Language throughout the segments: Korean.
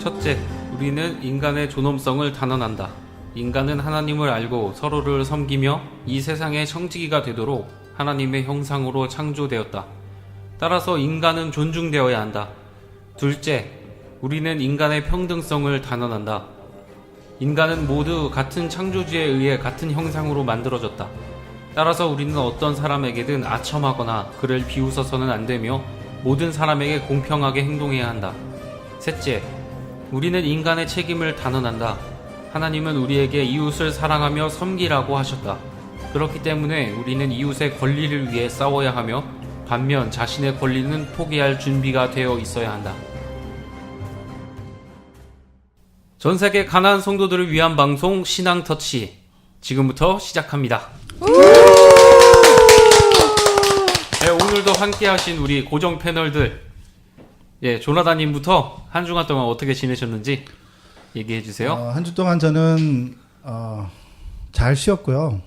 첫째, 우리는 인간의 존엄성을 단언한다. 인간은 하나님을 알고 서로를 섬기며 이 세상의 청지기가 되도록 하나님의 형상으로 창조되었다. 따라서 인간은 존중되어야 한다. 둘째, 우리는 인간의 평등성을 단언한다. 인간은 모두 같은 창조주에 의해 같은 형상으로 만들어졌다. 따라서 우리는 어떤 사람에게든 아첨하거나 그를 비웃어서는 안 되며 모든 사람에게 공평하게 행동해야 한다. 셋째, 우리는 인간의 책임을 단언한다. 하나님은 우리에게 이웃을 사랑하며 섬기라고 하셨다. 그렇기 때문에 우리는 이웃의 권리를 위해 싸워야 하며 반면 자신의 권리는 포기할 준비가 되어 있어야 한다. 전 세계 가난한 성도들을 위한 방송 신앙터치 지금부터 시작합니다. 네, 오늘도 함께 하신 우리 고정 패널들, 조나단님부터 한 주간 동안 어떻게 지내셨는지 얘기해 주세요. 한 주 동안 저는 잘 쉬었고요.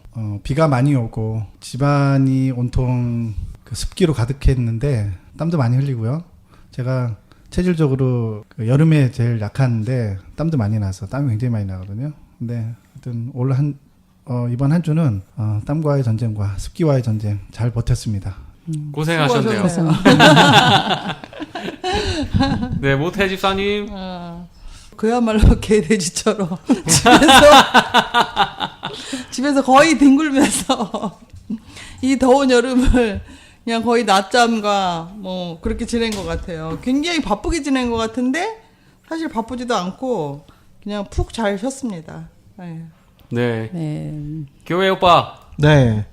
비가 많이 오고 집안이 온통 그 습기로 가득했는데 땀도 많이 흘리고요. 제가 체질적으로 여름에 제일 약한데 땀도 많이 나서 땀이 굉장히 많이 나거든요. 근데 하여튼 이번 한 주는 땀과의 전쟁과 습기와의 전쟁 잘 버텼습니다. 고생하셨네요. 네, 모태 집사님. 그야말로 개돼지처럼 집에서 거의 뒹굴면서 이 더운 여름을 그냥 거의 낮잠과 뭐 그렇게 지낸 것 같아요. 굉장히 바쁘게 지낸 것 같은데 사실 바쁘지도 않고 그냥 푹 잘 쉬었습니다. 네. 교회 오빠. 네.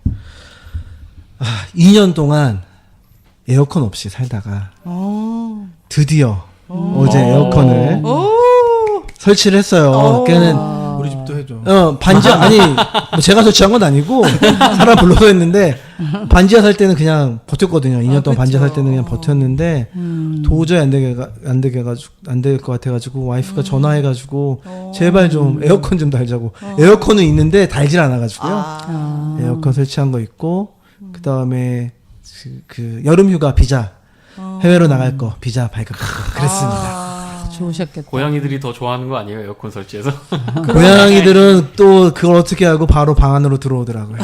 2년 동안 에어컨 없이 살다가 드디어 어제 에어컨을 설치를 했어요. 걔는 우리 집도 해줘. 반지하 아니 뭐 제가 설치한 건 아니고 사람 불러서 했는데 반지하 살 때는 그냥 버텼거든요. 2년 동안 반지하 살 때는 그냥 버텼는데 도저히 안 될 것 같아가지고 와이프가 전화해가지고 제발 좀 에어컨 좀 달자고. 에어컨은 있는데 달질 않아가지고요. 에어컨 설치한 거 있고 그 다음에 그 여름휴가 비자 해외로 나갈 거 비자 발급받고 그랬습니다. 좋으셨겠다. 고양이들이 더 좋아하는 거 아니에요? 에어컨 설치해서? 고양이들은 또 그걸 어떻게 하고 바로 방 안으로 들어오더라고요.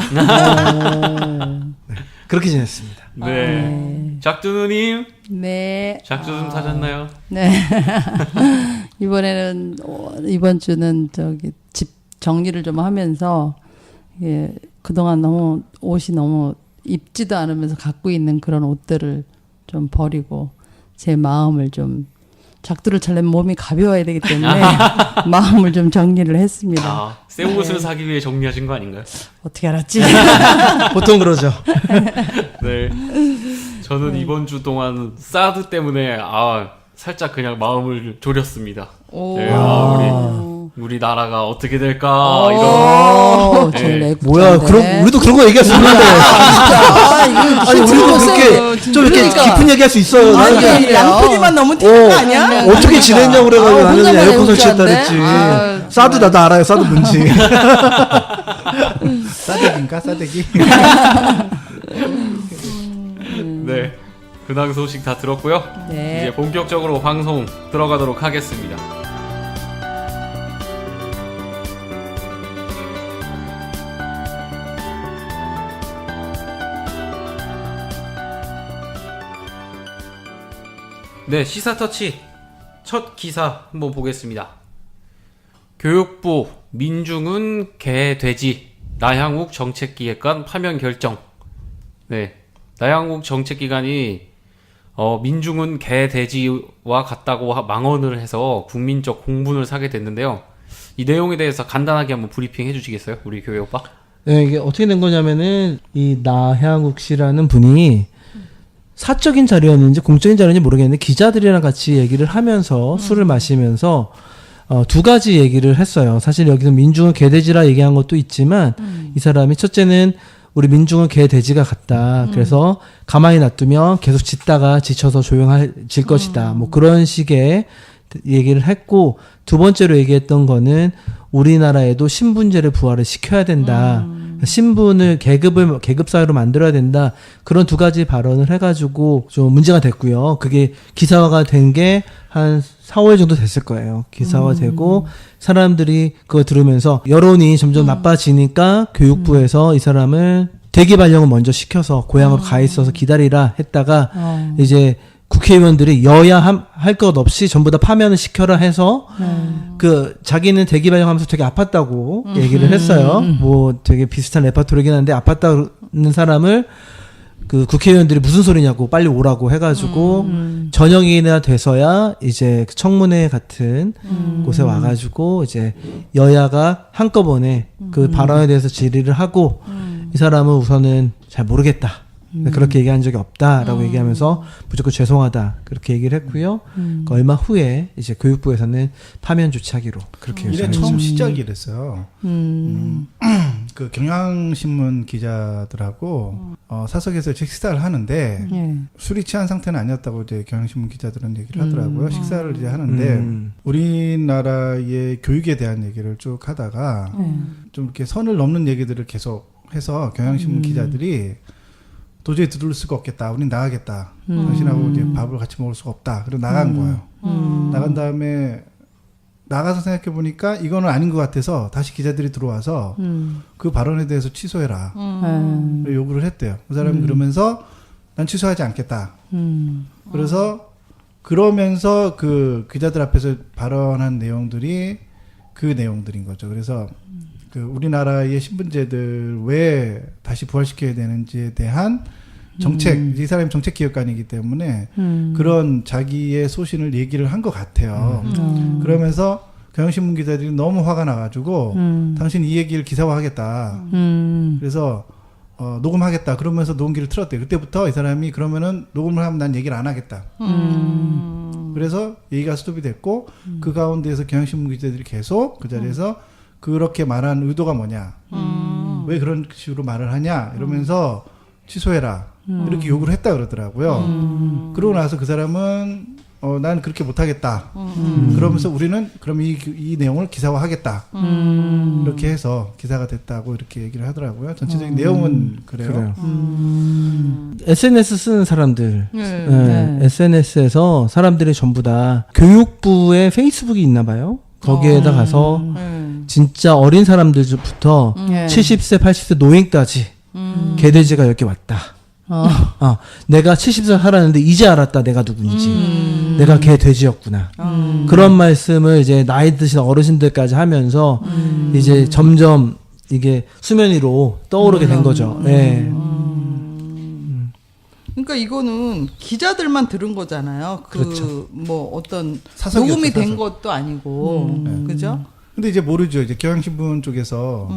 네, 그렇게 지냈습니다. 네. 작두누님. 네. 작두 좀 사셨나요? 네. 이번 주는 집 정리를 좀 하면서, 그동안 너무 옷이 너무 입지도 않으면서 갖고 있는 그런 옷들을 좀 버리고, 제 마음을 좀, 작두를 차려면 몸이 가벼워야 되기 때문에 마음을 좀 정리를 했습니다. 새 옷을 사기 위해 정리하신 거 아닌가요? 어떻게 알았지? 보통 그러죠. 네. 저는 이번 주 동안 사드 때문에 살짝 그냥 마음을 졸였습니다. 우리 나라가 어떻게 될까 이런. 네. 뭐야? 그럼 우리도 그런 거 얘기할 수 있는데. 아니 우리도 그렇게 좀 이렇게 깊은 얘기할 수 있어요. 나는 양푼이만 너무 튀는 거 아니야? 어떻게 지냈냐고 그래가지고 나는 그냥 에어컨 설치했다 그랬지. 사드 나도 알아요. 사드 뭔지. 싸대기인가? 싸대기? 네. 근황 소식 다 들었고요. 네. 이제 본격적으로 방송 들어가도록 하겠습니다. 네, 시사터치 첫 기사 한번 보겠습니다. 교육부 민중은 개, 돼지, 나향욱 정책기획관 파면 결정. 네, 나향욱 정책기관이 민중은 개, 돼지와 같다고 망언을 해서 국민적 공분을 사게 됐는데요. 이 내용에 대해서 간단하게 한번 브리핑 해주시겠어요? 우리 교회 오빠? 네, 이게 어떻게 된 거냐면은 이 나향욱 씨라는 분이 사적인 자리였는지 공적인 자리였는지 모르겠는데 기자들이랑 같이 얘기를 하면서 술을 마시면서 두 가지 얘기를 했어요. 사실 여기서 민중은 개돼지라 얘기한 것도 있지만 이 사람이 첫째는 우리 민중은 개돼지가 같다. 그래서 가만히 놔두면 계속 짖다가 지쳐서 조용해질 것이다. 뭐 그런 식의 얘기를 했고 두 번째로 얘기했던 거는 우리나라에도 신분제를 부활을 시켜야 된다. 신분을 계급 사회로 만들어야 된다. 그런 두 가지 발언을 해가지고 좀 문제가 됐고요. 그게 기사화가 된 게 한 4, 5일 정도 됐을 거예요. 기사화되고 사람들이 그거 들으면서 여론이 점점 나빠지니까 교육부에서 이 사람을 대기 발령을 먼저 시켜서 고향으로 가 있어서 기다리라 했다가 이제 국회의원들이 여야 할 것 없이 전부 다 파면을 시켜라 해서 그 자기는 대기 발령하면서 되게 아팠다고 얘기를 했어요. 뭐 되게 비슷한 레파토리긴 한데 아팠다는 사람을 그 국회의원들이 무슨 소리냐고 빨리 오라고 해가지고 저녁이나 돼서야 이제 그 청문회 같은 곳에 와가지고 이제 여야가 한꺼번에 그 발언에 대해서 질의를 하고 이 사람은 우선은 잘 모르겠다. 그렇게 얘기한 적이 없다라고 얘기하면서 무조건 죄송하다 그렇게 얘기를 했고요. 그 얼마 후에 이제 교육부에서는 파면 조치하기로 그렇게 이게 결정했죠. 처음 시작이 이랬어요. 그 경향신문 기자들하고 사석에서 식사를 하는데 예. 술이 취한 상태는 아니었다고 이제 경향신문 기자들은 얘기를 하더라고요. 식사를 이제 하는데 우리나라의 교육에 대한 얘기를 쭉 하다가 좀 이렇게 선을 넘는 얘기들을 계속 해서 경향신문 기자들이 도저히 들을 수가 없겠다. 우린 나가겠다. 당신하고 이제 밥을 같이 먹을 수가 없다. 그리고 나간 거예요. 나간 다음에 나가서 생각해 보니까 이거는 아닌 것 같아서 다시 기자들이 들어와서 그 발언에 대해서 취소해라. 요구를 했대요. 그 사람이 그러면서 난 취소하지 않겠다. 그래서 그러면서 그 기자들 앞에서 발언한 내용들이 그 내용들인 거죠. 그래서 그 우리나라의 신분제들 왜 다시 부활시켜야 되는지에 대한 정책, 이 사람이 정책 기획관이기 때문에 그런 자기의 소신을 얘기를 한 것 같아요. 그러면서 경향신문 기자들이 너무 화가 나가지고 당신 이 얘기를 기사화하겠다. 그래서 녹음하겠다. 그러면서 녹음기를 틀었대요. 그때부터 이 사람이 그러면은 녹음을 하면 난 얘기를 안 하겠다. 그래서 얘기가 스톱이 됐고 그 가운데에서 경향신문 기자들이 계속 그 자리에서 그렇게 말한 의도가 뭐냐, 왜 그런 식으로 말을 하냐 이러면서 취소해라 이렇게 요구를 했다 그러더라고요. 그러고 나서 그 사람은 난 그렇게 못하겠다. 그러면서 우리는 그럼 이 내용을 기사화하겠다. 이렇게 해서 기사가 됐다고 이렇게 얘기를 하더라고요. 전체적인 내용은 그래요. SNS 쓰는 사람들, SNS에서 사람들이 전부 다 교육부의 페이스북이 있나 봐요. 거기에다 가서 진짜 어린 사람들부터 70세, 80세 노인까지 개돼지가 여기 왔다. 내가 70세 살았는데 이제 알았다 내가 누군지. 내가 개돼지였구나. 그런 말씀을 이제 나이 드신 어르신들까지 하면서 이제 점점 이게 수면 위로 떠오르게 된 거죠. 네. 그러니까 이거는 기자들만 들은 거잖아요. 그렇죠. 뭐 어떤 사석이었죠, 녹음이 된 사석. 것도 아니고, 그죠? 근데 이제 모르죠. 이제 경향신문 쪽에서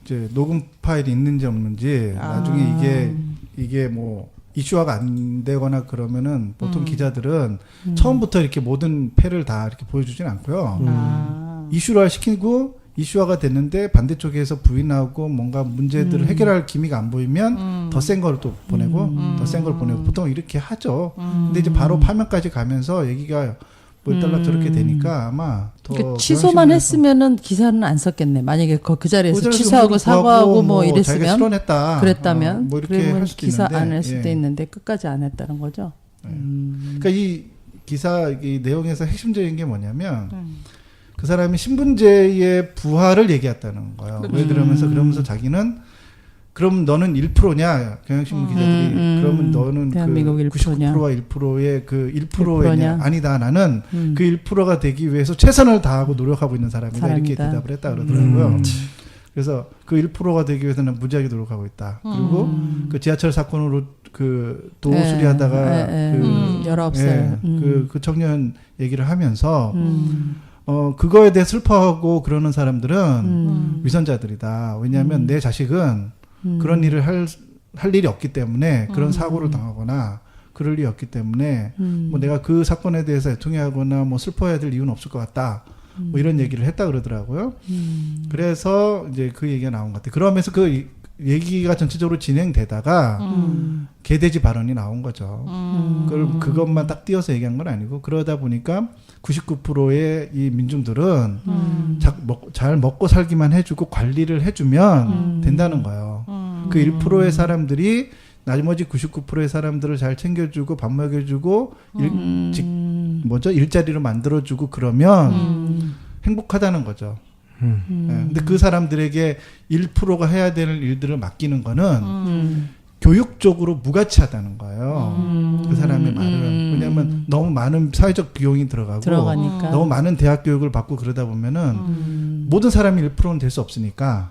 이제 녹음 파일이 있는지 없는지 나중에 이게 뭐 이슈화가 안 되거나 그러면은 보통 기자들은 처음부터 이렇게 모든 패를 다 이렇게 보여주진 않고요. 이슈화 시키고 이슈화가 됐는데 반대쪽에서 부인하고 뭔가 문제들을 해결할 기미가 안 보이면 더 센 걸 또 보내고 더 센 걸 보내고 보통 이렇게 하죠. 근데 이제 바로 파면까지 가면서 얘기가 뭐 일단락 저렇게 되니까 아마 더 그러니까 취소만 경향신문에서 했으면은 기사는 안 썼겠네. 만약에 그 자리에서 그 자리에서 취소하고 구하고 사과하고 뭐 자기가 이랬으면 실언했다. 그랬다면 뭐 이렇게 그러면 할 수도 기사 있는데, 안 할 수도 예. 있는데 끝까지 안 했다는 거죠. 그러니까 이 기사 이 내용에서 핵심적인 게 뭐냐면 그 사람이 신분제의 부활을 얘기했다는 거예요. 왜 그러면서 자기는 그럼 너는 1%냐 경향신문 기자들이 그러면 너는 대한민국 그 1%냐? 99%와 1%의 그 1%냐 1%냐? 아니다 나는 그 1%가 되기 위해서 최선을 다하고 노력하고 있는 사람이다 이렇게 사람이다. 대답을 했다 그러더라고요. 그래서 그 1%가 되기 위해서는 무지하게 노력하고 있다. 그리고 그 지하철 사건으로 그 도로 예, 수리하다가 예, 예. 그 19살. 그 청년 얘기를 하면서 그거에 대해 슬퍼하고 그러는 사람들은 위선자들이다. 왜냐하면 내 자식은 그런 일을 할 일이 없기 때문에 그런 사고를 당하거나 그럴 일이 없기 때문에 뭐 내가 그 사건에 대해서 애통해하거나 뭐 슬퍼해야 될 이유는 없을 것 같다. 뭐 이런 얘기를 했다 그러더라고요. 그래서 이제 그 얘기가 나온 것 같아요. 그러면서 그 얘기가 전체적으로 진행되다가 개돼지 발언이 나온 거죠. 그것만 딱 띄어서 얘기한 건 아니고 그러다 보니까 99%의 이 민중들은 잘 먹고 살기만 해주고 관리를 해주면 된다는 거예요. 그 1%의 사람들이 나머지 99%의 사람들을 잘 챙겨주고 밥 먹여주고 일자리를 만들어주고 그러면 행복하다는 거죠. 근데 그 사람들에게 1%가 해야 되는 일들을 맡기는 거는 교육적으로 무가치하다는 거예요. 그 사람의 말은. 왜냐하면 너무 많은 사회적 비용이 들어가니까. 너무 많은 대학 교육을 받고 그러다 보면은 모든 사람이 1%는 될 수 없으니까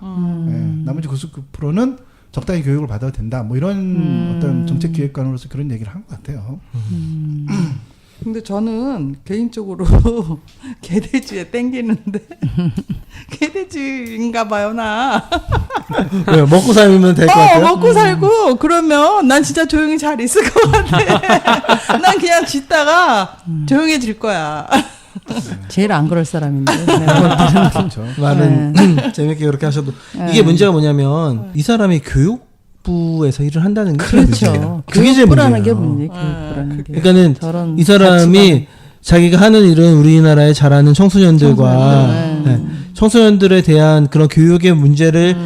나머지 99%는 적당히 교육을 받아도 된다. 뭐 이런 어떤 정책 기획관으로서 그런 얘기를 한 것 같아요. 근데 저는 개인적으로 개돼지에 땡기는데 개돼지인가 봐요 나. 왜요? 먹고 살면 될 것 같아요? 먹고 살고 그러면 난 진짜 조용히 잘 있을 것 같아. 난 그냥 짖다가 조용해질 거야. 제일 안 그럴 사람인데. 그렇죠. 말은 재밌게 그렇게 하셔도 이게 문제가 뭐냐면 이 사람이 교육부에서 일을 한다는 게 제일 문제예요. 그렇죠. 그게 제일 교육부라는 게 문제예요. 문제. 교육부라는 게. 그러니까는 저런 이 사람이 가치관. 자기가 하는 일은 우리나라에 자라는 청소년들과 청소년들에 대한 그런 교육의 문제를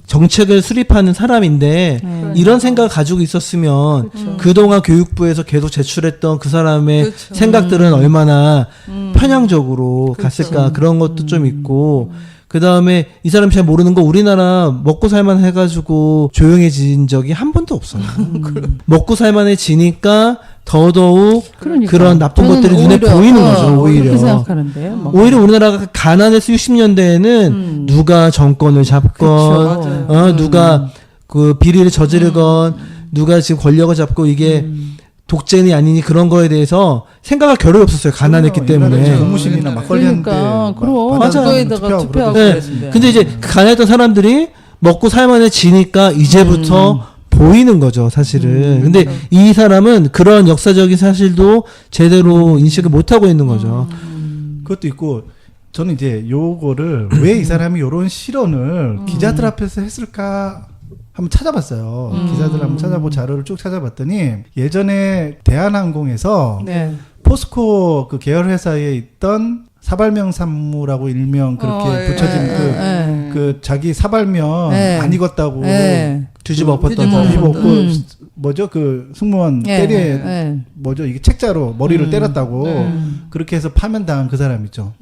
정책을 수립하는 사람인데 이런 생각을 가지고 있었으면 그동안 교육부에서 계속 제출했던 그 사람의 그렇죠. 생각들은 얼마나 편향적으로 갔을까 그런 것도 좀 있고 그 다음에 이 사람이 잘 모르는 거 우리나라 먹고 살만 해가지고 조용해진 적이 한 번도 없어요. 먹고 살만해지니까 더더욱 그러니까. 그런 나쁜 저는 것들이 눈에 오히려, 보이는 거죠. 오히려. 그렇게 생각하는데요. 뭐. 오히려 우리나라가 가난해서 60년대에는 누가 정권을 잡건 맞아요. 누가 그 비리를 저지르건 누가 지금 권력을 잡고 이게 독재니 아니니 그런 거에 대해서 생각할 겨를이 없었어요. 가난했기 때문에. 고무신이나 막걸리 그러니까 그럼 맞아요. 그거에다가 투표하고 네. 그랬는데. 근데 이제 그 가난했던 사람들이 먹고 살만해지니까 이제부터 보이는 거죠, 사실은. 근데 이 사람은 그런 역사적인 사실도 제대로 인식을 못 하고 있는 거죠. 그것도 있고 저는 이제 요거를 왜 이 사람이 요런 실언을 기자들 앞에서 했을까 한번 찾아봤어요. 기자들 한번 찾아보고 자료를 쭉 찾아봤더니 예전에 대한항공에서 네. 포스코 그 계열 회사에 있던 사발명 산무라고 일명 그렇게 붙여진 그 자기 사발명 안 익었다고 뒤집어 엎었던 뒤집어 사람. 뒤집어 엎고 뭐죠 그 승무원 뭐죠 이게 책자로 머리를 때렸다고 그렇게 해서 파면당한 그 사람 있죠.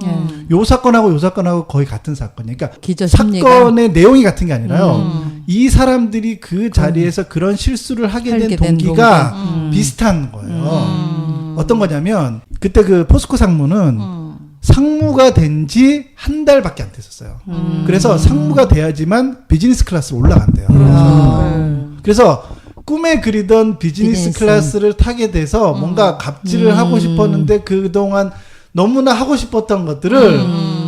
요 사건하고 거의 같은 사건이에요. 그러니까 기저 심리가 사건의 내용이 같은 게 아니라요. 이 사람들이 그 자리에서 그런 실수를 하게 된 동기가 비슷한 거예요. 어떤 거냐면 그때 그 포스코 상무는 상무가 된 지 한 달밖에 안 됐었어요. 그래서 상무가 돼야지만 비즈니스 클래스로 올라간대요. 그래서 꿈에 그리던 비즈니스 클래스를 타게 돼서 뭔가 갑질을 하고 싶었는데 그동안 너무나 하고 싶었던 것들을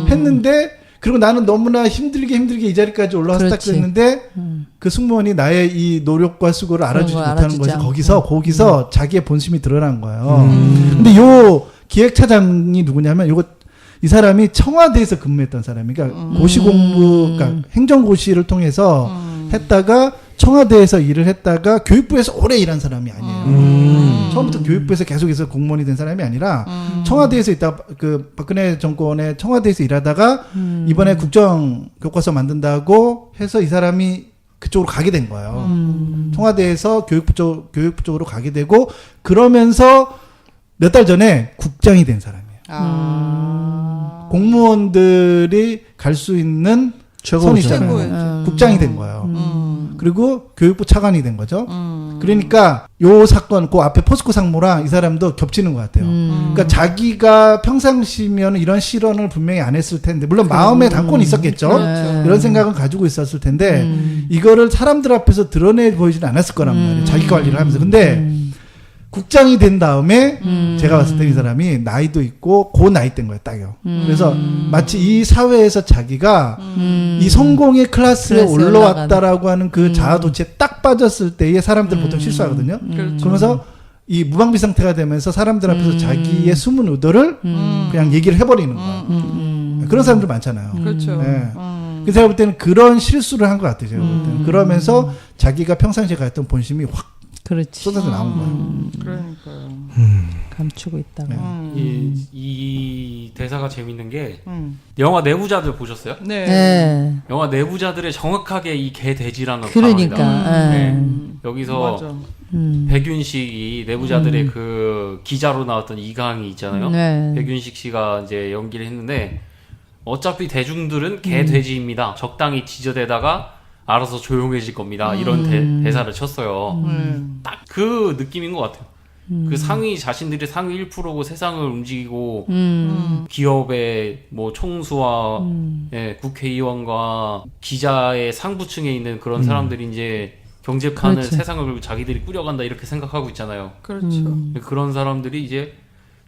했는데 그리고 나는 너무나 힘들게 이 자리까지 올라와서 딱 그랬는데 그 승무원이 나의 이 노력과 수고를 알아주지 못하는 것이 거기서 자기의 본심이 드러난 거예요. 근데 요 기획차장이 누구냐면 이 사람이 청와대에서 근무했던 사람이 그러니까 고시공부 그러니까 행정고시를 통해서 했다가 청와대에서 일을 했다가 교육부에서 오래 일한 사람이 아니에요. 처음부터 교육부에서 계속해서 공무원이 된 사람이 아니라 청와대에서 있다가 그 박근혜 정권에 청와대에서 일하다가 이번에 국정교과서 만든다고 해서 이 사람이 그쪽으로 가게 된 거예요. 청와대에서 교육부 쪽으로 가게 되고 그러면서 몇 달 전에 국장이 된 사람이에요. 공무원들이 갈 수 있는 손이 있잖아요. 국장이 된 거예요. 그리고 교육부 차관이 된 거죠. 그러니까 요 사건, 그 앞에 포스코 상무랑 이 사람도 겹치는 것 같아요. 그러니까 자기가 평상시면 이런 실언을 분명히 안 했을 텐데, 물론 마음에 담고는 있었겠죠. 이런 생각은 가지고 있었을 텐데, 이거를 사람들 앞에서 드러내 보이지는 않았을 거란 말이에요. 자기 관리를 하면서. 근데 국장이 된 다음에 제가 봤을 때 이 사람이 나이도 있고 고 나이 때인 거예요, 딱요. 그래서 마치 이 사회에서 자기가 이 성공의 클래스에 올라왔다라고 하는 그 자아도취에 딱 빠졌을 때에 사람들 보통 실수하거든요. 그러면서 이 무방비 상태가 되면서 사람들 앞에서 자기의 숨은 의도를 그냥 얘기를 해버리는 거예요. 그런 사람들 많잖아요. 그렇죠. 네. 그래서 제가 볼 때는 그런 실수를 한 것 같아요. 제가 볼 때는. 그러면서 자기가 평상시에 가졌던 본심이 확 그렇지. 쏟아져 나온 거예요. 그러니까요. 감추고 있다가. 이 대사가 재밌는 게 영화 내부자들 보셨어요? 네. 네. 영화 내부자들의 정확하게 이 개돼지라는 그러니까. 단어입니다. 예. 네. 여기서 맞아. 백윤식이 내부자들의 그 기자로 나왔던 이강이 있잖아요. 네. 백윤식 씨가 이제 연기를 했는데 어차피 대중들은 개돼지입니다. 적당히 지저대다가 알아서 조용해질 겁니다. 이런 대사를 쳤어요. 딱 그 느낌인 것 같아요. 그 상위 자신들이 상위 1%고 세상을 움직이고 기업의 뭐 총수와 예, 국회의원과 기자의 상부층에 있는 그런 사람들이 이제 경제판을 그렇지. 세상을 자기들이 꾸려간다 이렇게 생각하고 있잖아요. 그렇죠. 그런 사람들이 이제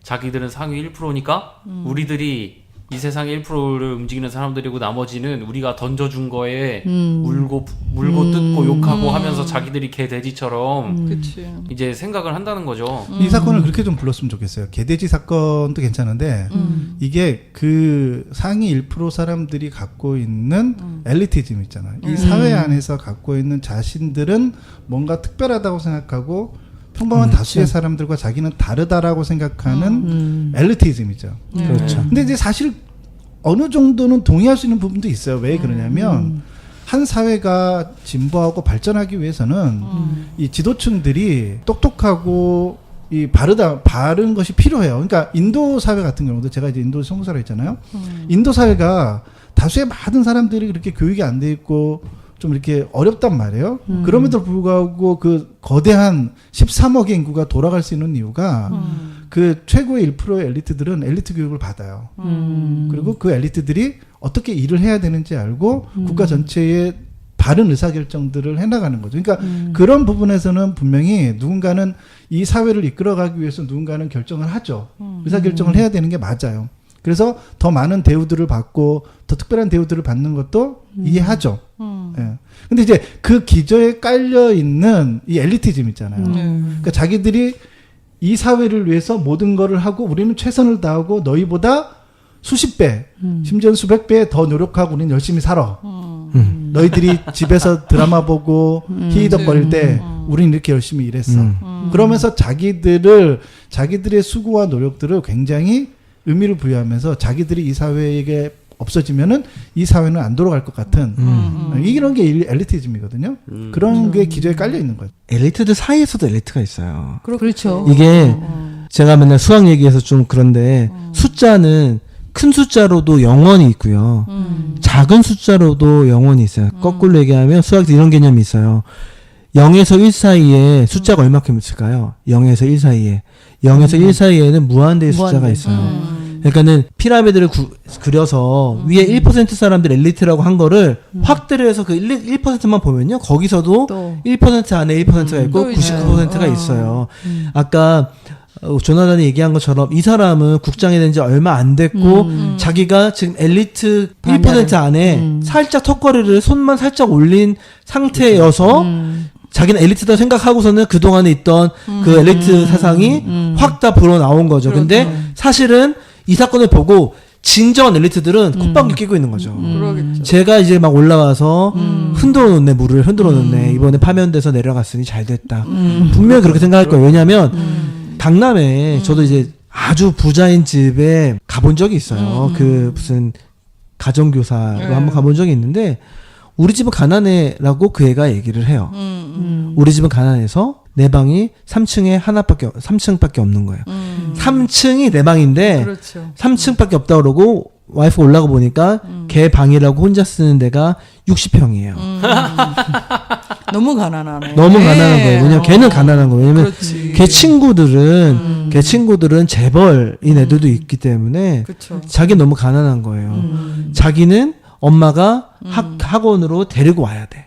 자기들은 상위 1%니까 우리들이 이 세상의 1%를 움직이는 사람들이고 나머지는 우리가 던져준 거에 물고 뜯고 욕하고 하면서 자기들이 개돼지처럼 그치. 이제 생각을 한다는 거죠. 이 사건을 그렇게 좀 불렀으면 좋겠어요. 개돼지 사건도 괜찮은데 이게 그 상위 1% 사람들이 갖고 있는 엘리티즘 있잖아요. 이 사회 안에서 갖고 있는 자신들은 뭔가 특별하다고 생각하고 평범한 다수의 사람들과 자기는 다르다라고 생각하는 엘리티즘이죠. 그렇죠. 근데 이제 사실 어느 정도는 동의할 수 있는 부분도 있어요. 왜 그러냐면 한 사회가 진보하고 발전하기 위해서는 이 지도층들이 똑똑하고 이 바른 것이 필요해요. 그러니까 인도 사회 같은 경우도 제가 이제 인도 선교사를 했잖아요. 인도 사회가 다수의 많은 사람들이 그렇게 교육이 안 돼 있고 좀 이렇게 어렵단 말이에요. 그럼에도 불구하고 그 거대한 13억의 인구가 돌아갈 수 있는 이유가 그 최고의 1%의 엘리트들은 엘리트 교육을 받아요. 그리고 그 엘리트들이 어떻게 일을 해야 되는지 알고 국가 전체의 바른 의사결정들을 해나가는 거죠. 그러니까 그런 부분에서는 분명히 누군가는 이 사회를 이끌어가기 위해서 누군가는 결정을 하죠. 의사결정을 해야 되는 게 맞아요. 그래서 더 많은 대우들을 받고 더 특별한 대우들을 받는 것도 이해하죠. 예. 근데 이제 그 기저에 깔려 있는 이 엘리티즘 있잖아요. 그러니까 자기들이 이 사회를 위해서 모든 거를 하고 우리는 최선을 다하고 너희보다 수십 배, 심지어 수백 배 더 노력하고 우리는 열심히 살아. 너희들이 집에서 드라마 보고 히히덕거릴 때 우리는 이렇게 열심히 일했어. 그러면서 자기들의 수고와 노력들을 굉장히 의미를 부여하면서 자기들이 이 사회에게 없어지면은 이 사회는 안 돌아갈 것 같은 이런 게 엘리티즘이거든요. 그런 게 기저에 깔려 있는 거예요. 엘리트들 사이에서도 엘리트가 있어요. 그렇죠. 이게 제가 맨날 수학 얘기해서 좀 그런데 숫자는 큰 숫자로도 영원이 있고요. 작은 숫자로도 영원이 있어요. 거꾸로 얘기하면 수학에서 이런 개념이 있어요. 0에서 1 사이에 숫자가 얼마큼 있을까요? 0에서 1 사이에. 0에서 1 사이에는 무한대의 숫자가 있어요. 그러니까는 피라미드를 그려서 위에 1% 사람들 엘리트라고 한 거를 확대를 해서 그 1%만 보면요. 거기서도 또. 1% 안에 1%가 있고 또 99%가 있어요. 아까 조나단이 얘기한 것처럼 이 사람은 국장이 된 지 얼마 안 됐고 자기가 지금 엘리트 1% 안에 살짝 턱걸이를 손만 살짝 올린 상태여서 자기는 엘리트다 생각하고서는 그동안에 있던 그 엘리트 사상이 확 다 불어나온 거죠. 근데 사실은 이 사건을 보고 진정한 엘리트들은 콧방귀 끼고 있는 거죠. 그러겠죠. 제가 이제 막 올라와서 흔들어 놓네, 물을 흔들어 놓네. 이번에 파면돼서 내려갔으니 잘 됐다. 분명히 그렇게 생각할 거예요. 왜냐면 강남에 저도 이제 아주 부자인 집에 가본 적이 있어요. 그 무슨 가정교사로 한번 가본 적이 있는데 우리 집은 가난해라고 그 애가 얘기를 해요. 우리 집은 가난해서 내 방이 3층밖에 없는 거예요. 3층이 내 방인데 그렇죠. 3층밖에 없다 그러고 와이프 올라가 보니까 걔 방이라고 혼자 쓰는 데가 60평이에요. 너무 가난하네. 너무 가난한 거예요. 왜냐면 걔는 가난한 거예요. 왜냐면 그렇지. 걔 친구들은 재벌인 애들도 있기 때문에 그쵸. 자기 너무 가난한 거예요. 자기는 엄마가 학원으로 데리고 와야 돼.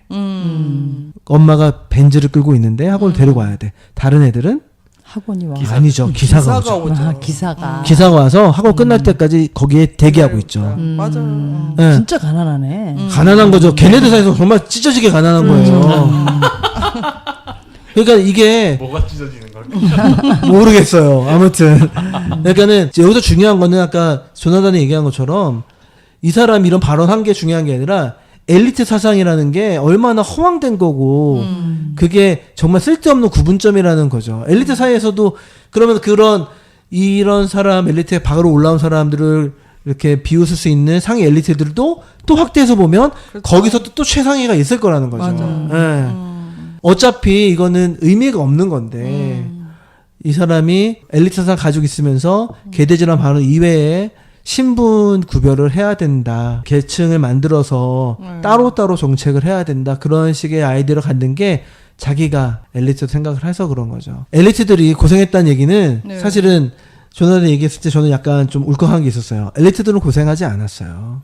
엄마가 벤츠를 끌고 있는데 학원을 데리고 와야 돼. 다른 애들은 학원이 와. 아니죠. 기사가 오죠. 오죠. 아, 기사가. 기사가 와서 학원 끝날 때까지 거기에 대기하고 있죠. 맞아요. 네. 진짜 가난하네. 가난한 거죠. 걔네들 사이에서 정말 찢어지게 가난한 거예요. 그러니까 이게 뭐가 찢어지는 걸까? 모르겠어요. 아무튼 그러니까는 여기서 중요한 거는 아까 조나단이 얘기한 것처럼 이 사람이 이런 발언한 게 중요한 게 아니라 엘리트 사상이라는 게 얼마나 허황된 거고 그게 정말 쓸데없는 구분점이라는 거죠. 엘리트 사이에서도 그러면 이런 사람 엘리트에 바로 올라온 사람들을 이렇게 비웃을 수 있는 상위 엘리트들도 또 확대해서 보면 그렇죠. 거기서 또 최상위가 있을 거라는 거죠. 맞아요. 예. 어차피 이거는 의미가 없는 건데 이 사람이 엘리트 사상 가지고 있으면서 개돼지란 발언 이외에 신분 구별을 해야 된다. 계층을 만들어서 따로따로 정책을 해야 된다. 그런 식의 아이디어를 갖는 게 자기가 엘리트 생각을 해서 그런 거죠. 엘리트들이 고생했다는 얘기는 네. 사실은 조나단 얘기했을 때 저는 약간 좀 울컥한 게 있었어요. 엘리트들은 고생하지 않았어요.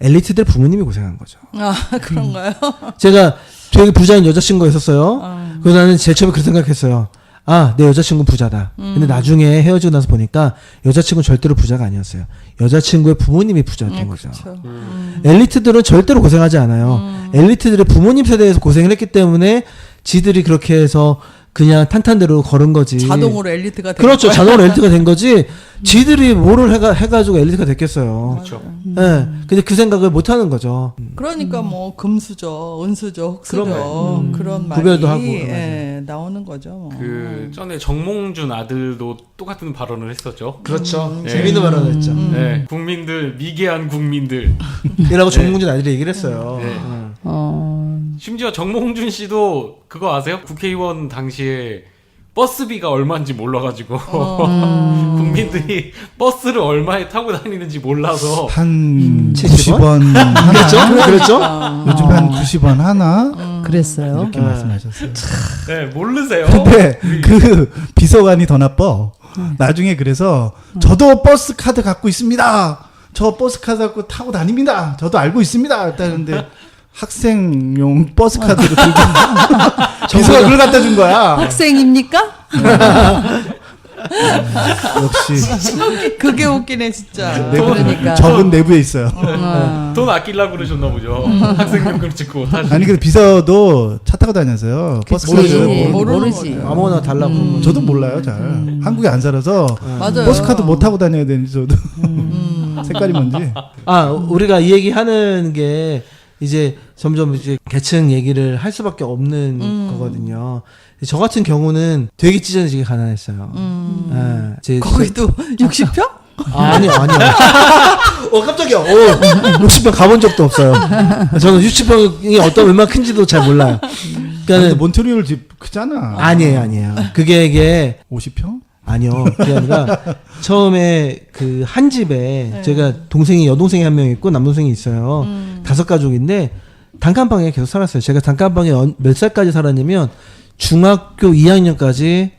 엘리트들 부모님이 고생한 거죠. 아, 그런가요? 제가 되게 부자인 여자친구가 있었어요. 그래서 나는 제일 처음에 그렇게 생각했어요. 아, 내 여자친구는 부자다. 근데 나중에 헤어지고 나서 보니까 여자친구는 절대로 부자가 아니었어요. 여자친구의 부모님이 부자였던 거죠. 그렇죠. 엘리트들은 절대로 고생하지 않아요. 엘리트들의 부모님 세대에서 고생을 했기 때문에 지들이 그렇게 해서 그냥 탄탄대로 걸은 거지. 자동으로 엘리트가 된 그렇죠. 거예요. 자동으로 엘리트가 된 거지. 지들이 뭐를 해가지고 엘리트가 됐겠어요. 그렇죠. 예. 근데 그 생각을 못 하는 거죠. 그러니까 뭐 금수저, 은수저, 흑수저 그런 그런 말이 구별도 하고, 예, 나오는 거죠. 뭐. 그 전에 정몽준 아들도 똑같은 발언을 했었죠. 그렇죠. 네. 재밌는 발언을 했죠. 네, 국민들 미개한 국민들. 이라고 정몽준 아들이 얘기를 했어요. 네. 심지어 정몽준 씨도 그거 아세요? 국회의원 당시에 버스비가 얼마인지 몰라가지고 국민들이 버스를 얼마에 타고 다니는지 몰라서 한 70 원? 90원 하나. 그랬죠? 그랬죠? 요즘 한 90원 하나. 그랬어요. 이렇게 말씀하셨어요. 네, 모르세요? 근데 그 비서관이 더 나빠. 나중에 그래서 저도 버스 카드 갖고 있습니다. 저 버스 카드 갖고 타고 다닙니다. 저도 알고 있습니다. 했다는데 학생용 버스 카드를 들고 비서가 그걸 갖다 준 거야. 학생입니까? 역시 그게 웃기네 진짜. 그러니까. 적은 내부에 있어요. 돈 아끼려고 그러셨나 보죠. 학생연금 찍고 사실. 아니 근데 비서도 차 타고 다녀서요. 버스 카드 모르지. 모르는 모르지. 거죠. 아무거나 달라고. 그런 거죠. 저도 몰라요 잘. 한국에 안 살아서 맞아요. 버스 카드 못 타고 다녀야 되는지 저도 색깔이 뭔지. 아, 우리가 이 얘기 하는 게 이제 점점 이제 계층 얘기를 할 수밖에 없는 거거든요. 저 같은 경우는 되게 찢어지게 가난했어요. 제 거기도 60평? 아니요. 깜짝이야. 60평 가본 적도 없어요. 저는 60평이 얼마나 큰지도 잘 몰라요. 근데 그러니까 몬트리올 집 크잖아. 아니에요. 그게 50평? 아니요. 그게 아니라 처음에 그 한 집에 제가 여동생이 한 명 있고 남동생이 있어요. 5가족인데 단칸방에 계속 살았어요. 제가 단칸방에 몇 살까지 살았냐면 중학교 2학년까지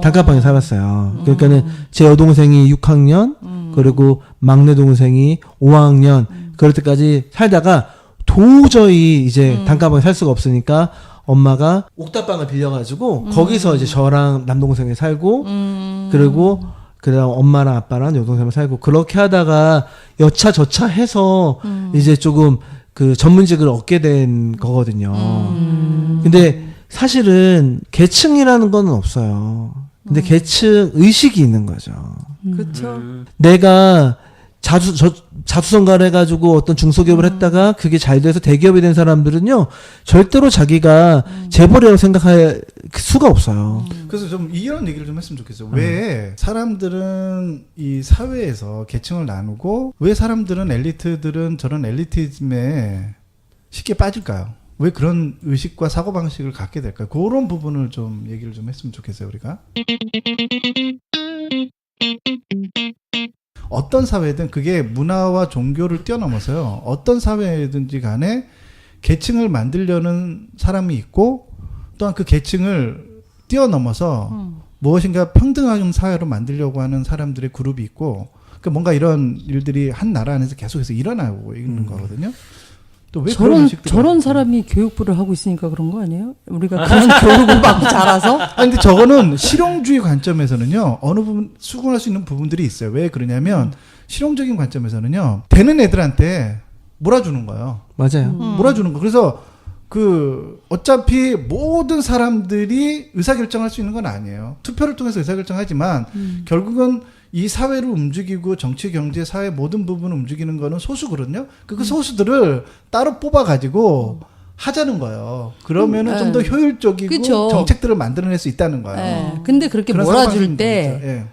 단칸방에 살았어요. 그러니까는 제 여동생이 6학년 그리고 막내 동생이 5학년 그럴 때까지 살다가 도저히 이제 단칸방에 살 수가 없으니까 엄마가 옥탑방을 빌려가지고 거기서 이제 저랑 남동생이 살고 그리고 그다음 엄마랑 아빠랑 여동생이랑 살고 그렇게 하다가 여차저차 해서 이제 조금 그 전문직을 얻게 된 거거든요. 근데 사실은 계층이라는 건 없어요. 근데 계층 의식이 있는 거죠. 그렇죠. 내가 자수성가를 해가지고 어떤 중소기업을 했다가 그게 잘 돼서 대기업이 된 사람들은요 절대로 자기가 재벌이라고 생각할 수가 없어요. 그래서 좀 이런 얘기를 좀 했으면 좋겠어요. 왜 사람들은 이 사회에서 계층을 나누고 왜 사람들은 엘리트들은 저런 엘리티즘에 쉽게 빠질까요? 왜 그런 의식과 사고방식을 갖게 될까요? 그런 부분을 좀 얘기를 좀 했으면 좋겠어요, 우리가. 어떤 사회든 그게 문화와 종교를 뛰어넘어서요. 어떤 사회든지 간에 계층을 만들려는 사람이 있고 또한 그 계층을 뛰어넘어서 무엇인가 평등한 사회로 만들려고 하는 사람들의 그룹이 있고 그러니까 뭔가 이런 일들이 한 나라 안에서 계속해서 일어나고 있는 거거든요. 또 왜 저런 사람이 교육부를 하고 있으니까 그런 거 아니에요? 우리가 그런 교육을 받고 자라서? 아니 근데 저거는 실용주의 관점에서는요. 어느 부분 수긍할 수 있는 부분들이 있어요. 왜 그러냐면 실용적인 관점에서는요. 되는 애들한테 몰아주는 거예요. 맞아요. 몰아주는 거. 그래서 어차피 모든 사람들이 의사결정할 수 있는 건 아니에요. 투표를 통해서 의사결정하지만 결국은 이 사회를 움직이고 정치, 경제, 사회 모든 부분을 움직이는 거는 소수거든요. 그 소수들을 따로 뽑아가지고 하자는 거예요. 그러면은 좀 더 효율적이고 그쵸. 정책들을 만들어낼 수 있다는 거예요. 예. 근데 그렇게 그런 몰아줄 상황인 때 거죠. 예.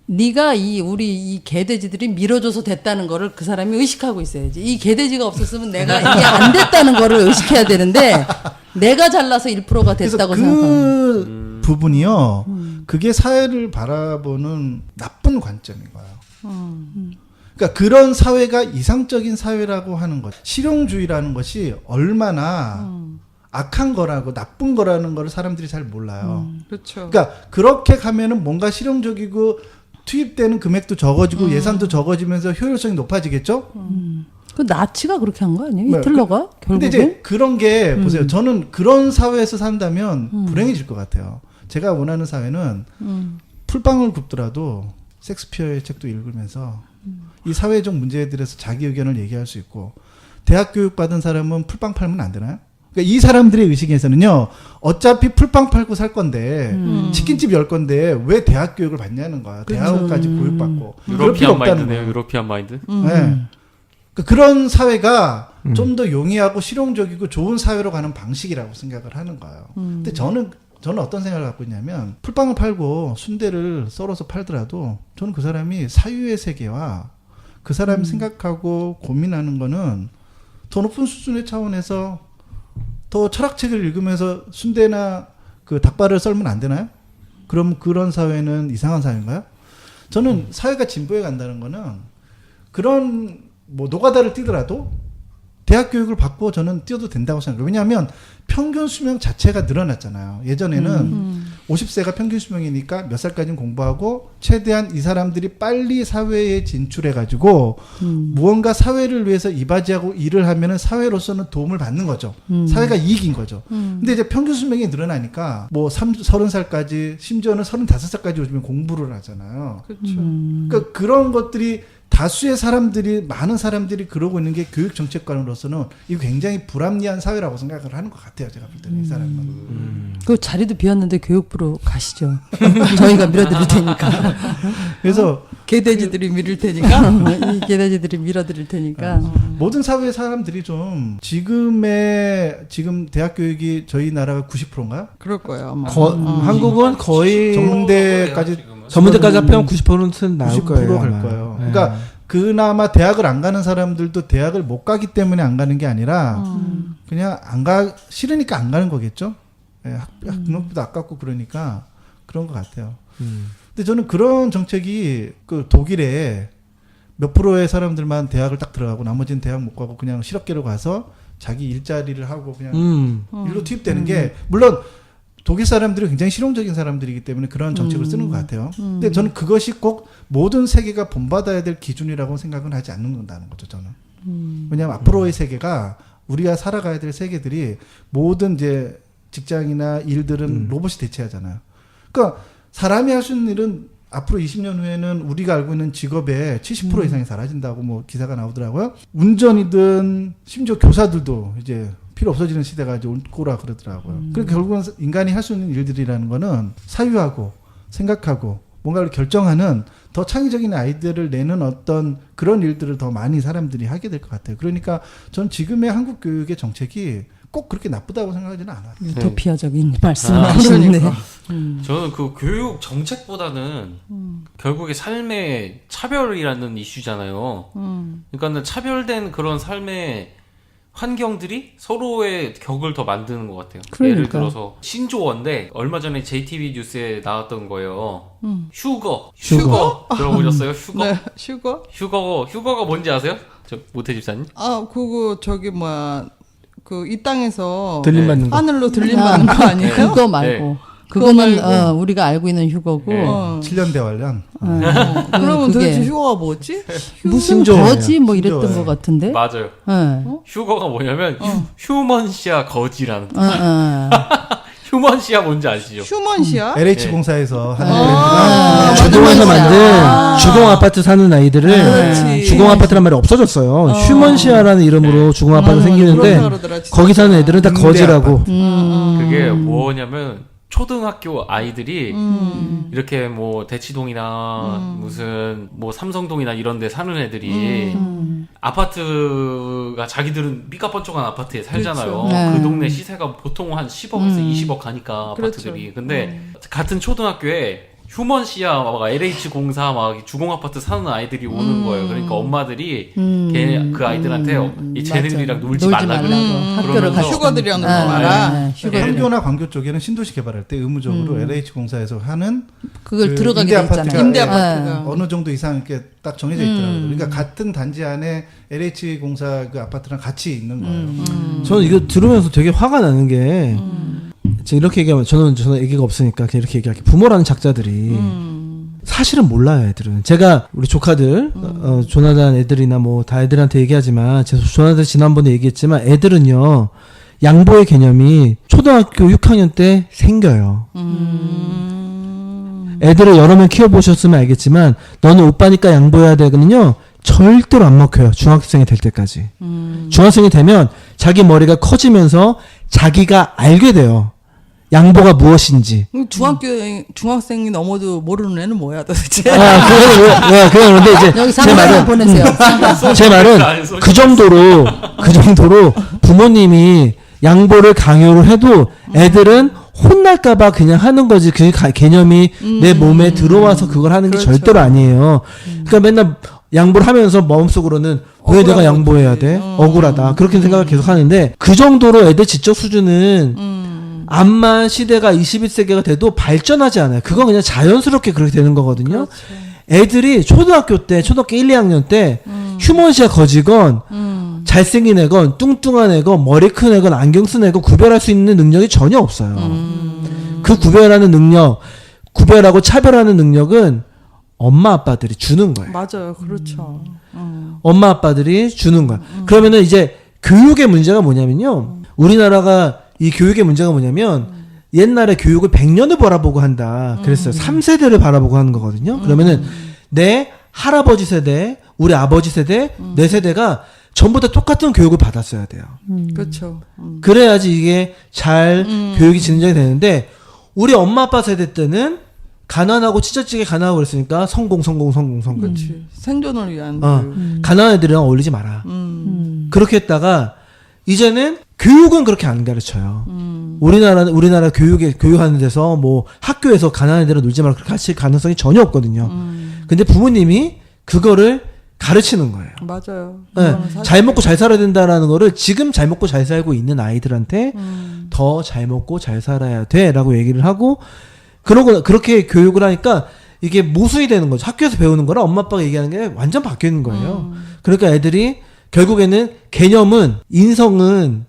네가 우리 이 개돼지들이 밀어줘서 됐다는 거를 그 사람이 의식하고 있어야지. 이 개돼지가 없었으면 내가 이게 안 됐다는 거를 의식해야 되는데 내가 잘나서 1%가 그래서 됐다고 그 생각하는. 부분이요. 그게 사회를 바라보는 나쁜 관점인 거예요. 그러니까 그런 사회가 이상적인 사회라고 하는 것. 실용주의라는 것이 얼마나 악한 거라고 나쁜 거라는 걸 사람들이 잘 몰라요. 그렇죠. 그러니까 그렇게 가면은 뭔가 실용적이고 투입되는 금액도 적어지고 예산도 적어지면서 효율성이 높아지겠죠? 그 나치가 그렇게 한 거 아니에요? 네, 히틀러가 근데 결국은? 이제 그런 게 보세요. 저는 그런 사회에서 산다면 불행해질 것 같아요. 제가 원하는 사회는 풀빵을 굽더라도 섹스피어의 책도 읽으면서 이 사회적 문제에 대해서 자기 의견을 얘기할 수 있고 대학 교육 받은 사람은 풀빵 팔면 안 되나요? 그러니까 이 사람들의 의식에서는요. 어차피 풀빵 팔고 살 건데 치킨집 열 건데 왜 대학 교육을 받냐는 거야. 대학원까지 교육받고 그럴 필요 유러피안 없다는 마인드네요. 거예요. 유러피안 마인드. 네. 그러니까 그런 사회가 좀 더 용이하고 실용적이고 좋은 사회로 가는 방식이라고 생각을 하는 거예요. 근데 저는 어떤 생각을 갖고 있냐면 풀빵을 팔고 순대를 썰어서 팔더라도 저는 그 사람이 사유의 세계와 그 사람이 생각하고 고민하는 거는 더 높은 수준의 차원에서 더 철학책을 읽으면서 순대나 그 닭발을 썰면 안 되나요? 그럼 그런 사회는 이상한 사회인가요? 저는 사회가 진보해 간다는 거는 그런 뭐 노가다를 뛰더라도 대학 교육을 받고 저는 뛰어도 된다고 생각해요. 왜냐하면 평균 수명 자체가 늘어났잖아요. 예전에는 50세가 평균 수명이니까 몇 살까지는 공부하고 최대한 이 사람들이 빨리 사회에 진출해가지고 무언가 사회를 위해서 이바지하고 일을 하면은 사회로서는 도움을 받는 거죠. 사회가 이익인 거죠. 근데 이제 평균 수명이 늘어나니까 뭐 30살까지 심지어는 35살까지 요즘에 공부를 하잖아요. 그렇죠. 그러니까 그런 것들이 다수의 사람들이 많은 사람들이 그러고 있는 게 교육 정책관으로서는 이거 굉장히 불합리한 사회라고 생각을 하는 것 같아요. 제가 볼 때는 이 사람은. 그 자리도 비었는데 교육부로 가시죠. 저희가 밀어드릴 테니까. 그래서 개돼지들이 밀을 테니까. 이 개돼지들이 밀어드릴 테니까. 모든 사회의 사람들이 좀 지금 대학 교육이 저희 나라가 90%인가요? 그럴 거예요. 아마. 한국은 거의 전문대까지 전문대까지 합하면 90%는 나올 90% 거예요. 갈 아마. 거예요. 네. 그러니까 그나마 대학을 안 가는 사람들도 대학을 못 가기 때문에 안 가는 게 아니라 그냥 싫으니까 안 가는 거겠죠. 예, 등록비도 아깝고 그러니까 그런 것 같아요. 근데 저는 그런 정책이 그 독일에 몇 프로의 사람들만 대학을 딱 들어가고 나머지는 대학 못 가고 그냥 실업계로 가서 자기 일자리를 하고 그냥 일로 투입되는 게 물론 독일 사람들이 굉장히 실용적인 사람들이기 때문에 그런 정책을 쓰는 것 같아요. 근데 저는 그것이 꼭 모든 세계가 본받아야 될 기준이라고 생각은 하지 않는다는 거죠, 저는. 왜냐하면 앞으로의 세계가 우리가 살아가야 될 세계들이 모든 이제 직장이나 일들은 로봇이 대체하잖아요. 그러니까 사람이 할 수 있는 일은 앞으로 20년 후에는 우리가 알고 있는 직업의 70% 이상이 사라진다고 뭐 기사가 나오더라고요. 운전이든 심지어 교사들도 이제 필요 없어지는 시대가 이제 올 거라 그러더라고요. 그러니까 결국은 인간이 할 수 있는 일들이라는 거는 사유하고 생각하고 뭔가를 결정하는 더 창의적인 아이디어를 내는 어떤 그런 일들을 더 많이 사람들이 하게 될 것 같아요. 그러니까 전 지금의 한국 교육의 정책이 꼭 그렇게 나쁘다고 생각하지는 않아요. 유토피아적인 말씀을 하시는데. 저는 그 교육 정책보다는 결국에 삶의 차별이라는 이슈잖아요. 그러니까는 차별된 그런 삶의 환경들이 서로의 격을 더 만드는 것 같아요. 그러니까. 예를 들어서 신조어인데 얼마 전에 JTB 뉴스에 나왔던 거예요. 휴거 들어보셨어요? 휴거? 네, 휴거? 휴거가 뭔지 아세요? 저 모태 집사님? 아, 그거 저기 뭐야. 그 이 땅에서 들림 받는 거. 하늘로 들림 받는 거 아니에요? 그거 말고. 네. 그거는 말고. 우리가 알고 있는 휴거고. 네. 7년 대환련. 그러면 그게 도대체 휴거가 뭐지? 무슨 신조어예요. 거지 뭐 이랬던 신조어예요. 것 같은데. 맞아요. 네. 휴거가 뭐냐면 휴먼시아 거지라는 뜻. 어. 휴먼시아 뭔지 아시죠? 휴먼시아? LH 공사에서 하는 아, 브랜드가 주공에서 맞아. 만든 아. 주공 아파트 사는 아이들을 그렇지. 주공 아파트란 말이 없어졌어요. 휴먼시아라는 이름으로 주공 아파트 생기는데 그렇다 그러더라, 진짜. 거기 사는 애들은 다 응대 거지라고. 그게 뭐냐면 초등학교 아이들이 이렇게 뭐 대치동이나 무슨 뭐 삼성동이나 이런 데 사는 애들이 아파트가 자기들은 삐까뻔쩍한 아파트에 살잖아요. 그렇죠. 네. 그 동네 시세가 보통 한 10억에서 20억 가니까 그렇죠. 아파트들이. 근데 같은 초등학교에 휴먼시아 막 LH 공사 막 주공 아파트 사는 아이들이 오는 거예요. 그러니까 엄마들이 그 아이들한테 이 쟤네들이랑 놀지 말라 그래요. 학교를 그러면서 가시 휴거들이랑 네, 놀지 마라. 네, 휴거. 판교나 광교 쪽에는 신도시 개발할 때 의무적으로 LH 공사에서 하는 그걸 그 들어가게 임대 돼 있잖아요. 아파트가 임대 예, 아파트가. 어느 정도 이상 이렇게 딱 정해져 있더라고요. 그러니까 같은 단지 안에 LH 공사 그 아파트랑 같이 있는 거예요. 저는 이거 들으면서 되게 화가 나는 게 제가 이렇게 얘기하면 저는 애기가 없으니까 그냥 이렇게 얘기할게요. 부모라는 작자들이 사실은 몰라요, 애들은. 제가 우리 조카들, 조나단 애들이나 뭐 다 애들한테 얘기하지만, 제가 조나단 지난번에 얘기했지만, 애들은요, 양보의 개념이 초등학교 6학년 때 생겨요. 애들을 여러 명 키워보셨으면 알겠지만, 너는 오빠니까 양보해야 되거든요. 절대로 안 먹혀요. 중학생이 될 때까지. 중학생이 되면 자기 머리가 커지면서 자기가 알게 돼요. 양보가 무엇인지. 중학생이 넘어도 모르는 애는 뭐야 도대체? 아, 그냥 그런데 이제 여기 제 상관 말은 보내세요. 제 말은 그 정도로 부모님이 양보를 강요를 해도 애들은 혼날까봐 그냥 하는 거지. 그 개념이 내 몸에 들어와서 그걸 하는 게 그렇죠. 절대로 아니에요. 그러니까 맨날 양보를 하면서 마음속으로는 왜 내가 양보해야 돼? 억울하다. 그렇게 생각을 계속 하는데 그 정도로 애들 지적 수준은 암만 시대가 21세기가 돼도 발전하지 않아요. 그건 그냥 자연스럽게 그렇게 되는 거거든요. 애들이 초등학교 1, 2학년 때 휴먼시아 거지건 잘생긴 애건 뚱뚱한 애건 머리 큰 애건 안경 쓴 애건 구별할 수 있는 능력이 전혀 없어요. 그 구별하는 능력, 구별하고 차별하는 능력은 엄마 아빠들이 주는 거예요. 맞아요, 그렇죠. 엄마 아빠들이 주는 거야. 그러면은 이제 교육의 문제가 뭐냐면요. 우리나라가 이 교육의 문제가 뭐냐면 옛날에 교육을 100년을 바라보고 한다. 그랬어요. 3세대를 바라보고 하는 거거든요. 그러면은 내 할아버지 세대, 우리 아버지 세대, 내 세대가 전부 다 똑같은 교육을 받았어야 돼요. 그렇죠. 그래야지 이게 잘 교육이 진전이 되는데 우리 엄마 아빠 세대 때는 가난하고 찢어지게 가난하고 그랬으니까 성공. 그렇지. 생존을 위한 어, 교육. 가난한 애들이랑 어울리지 마라. 그렇게 했다가 이제는 교육은 그렇게 안 가르쳐요. 우리나라 교육하는 데서 뭐 학교에서 가난한 애들이랑 놀지 마라 그렇게 가르칠 가능성이 전혀 없거든요. 근데 부모님이 그거를 가르치는 거예요. 맞아요. 네, 그거는 사실- 잘 먹고 잘 살아야 된다라는 거를 지금 잘 먹고 잘 살고 있는 아이들한테 더 잘 먹고 잘 살아야 돼라고 얘기를 하고 그러고 그렇게 교육을 하니까 이게 모순이 되는 거죠. 학교에서 배우는 거랑 엄마 아빠가 얘기하는 게 완전 바뀌는 거예요. 그러니까 애들이 결국에는 개념은 인성은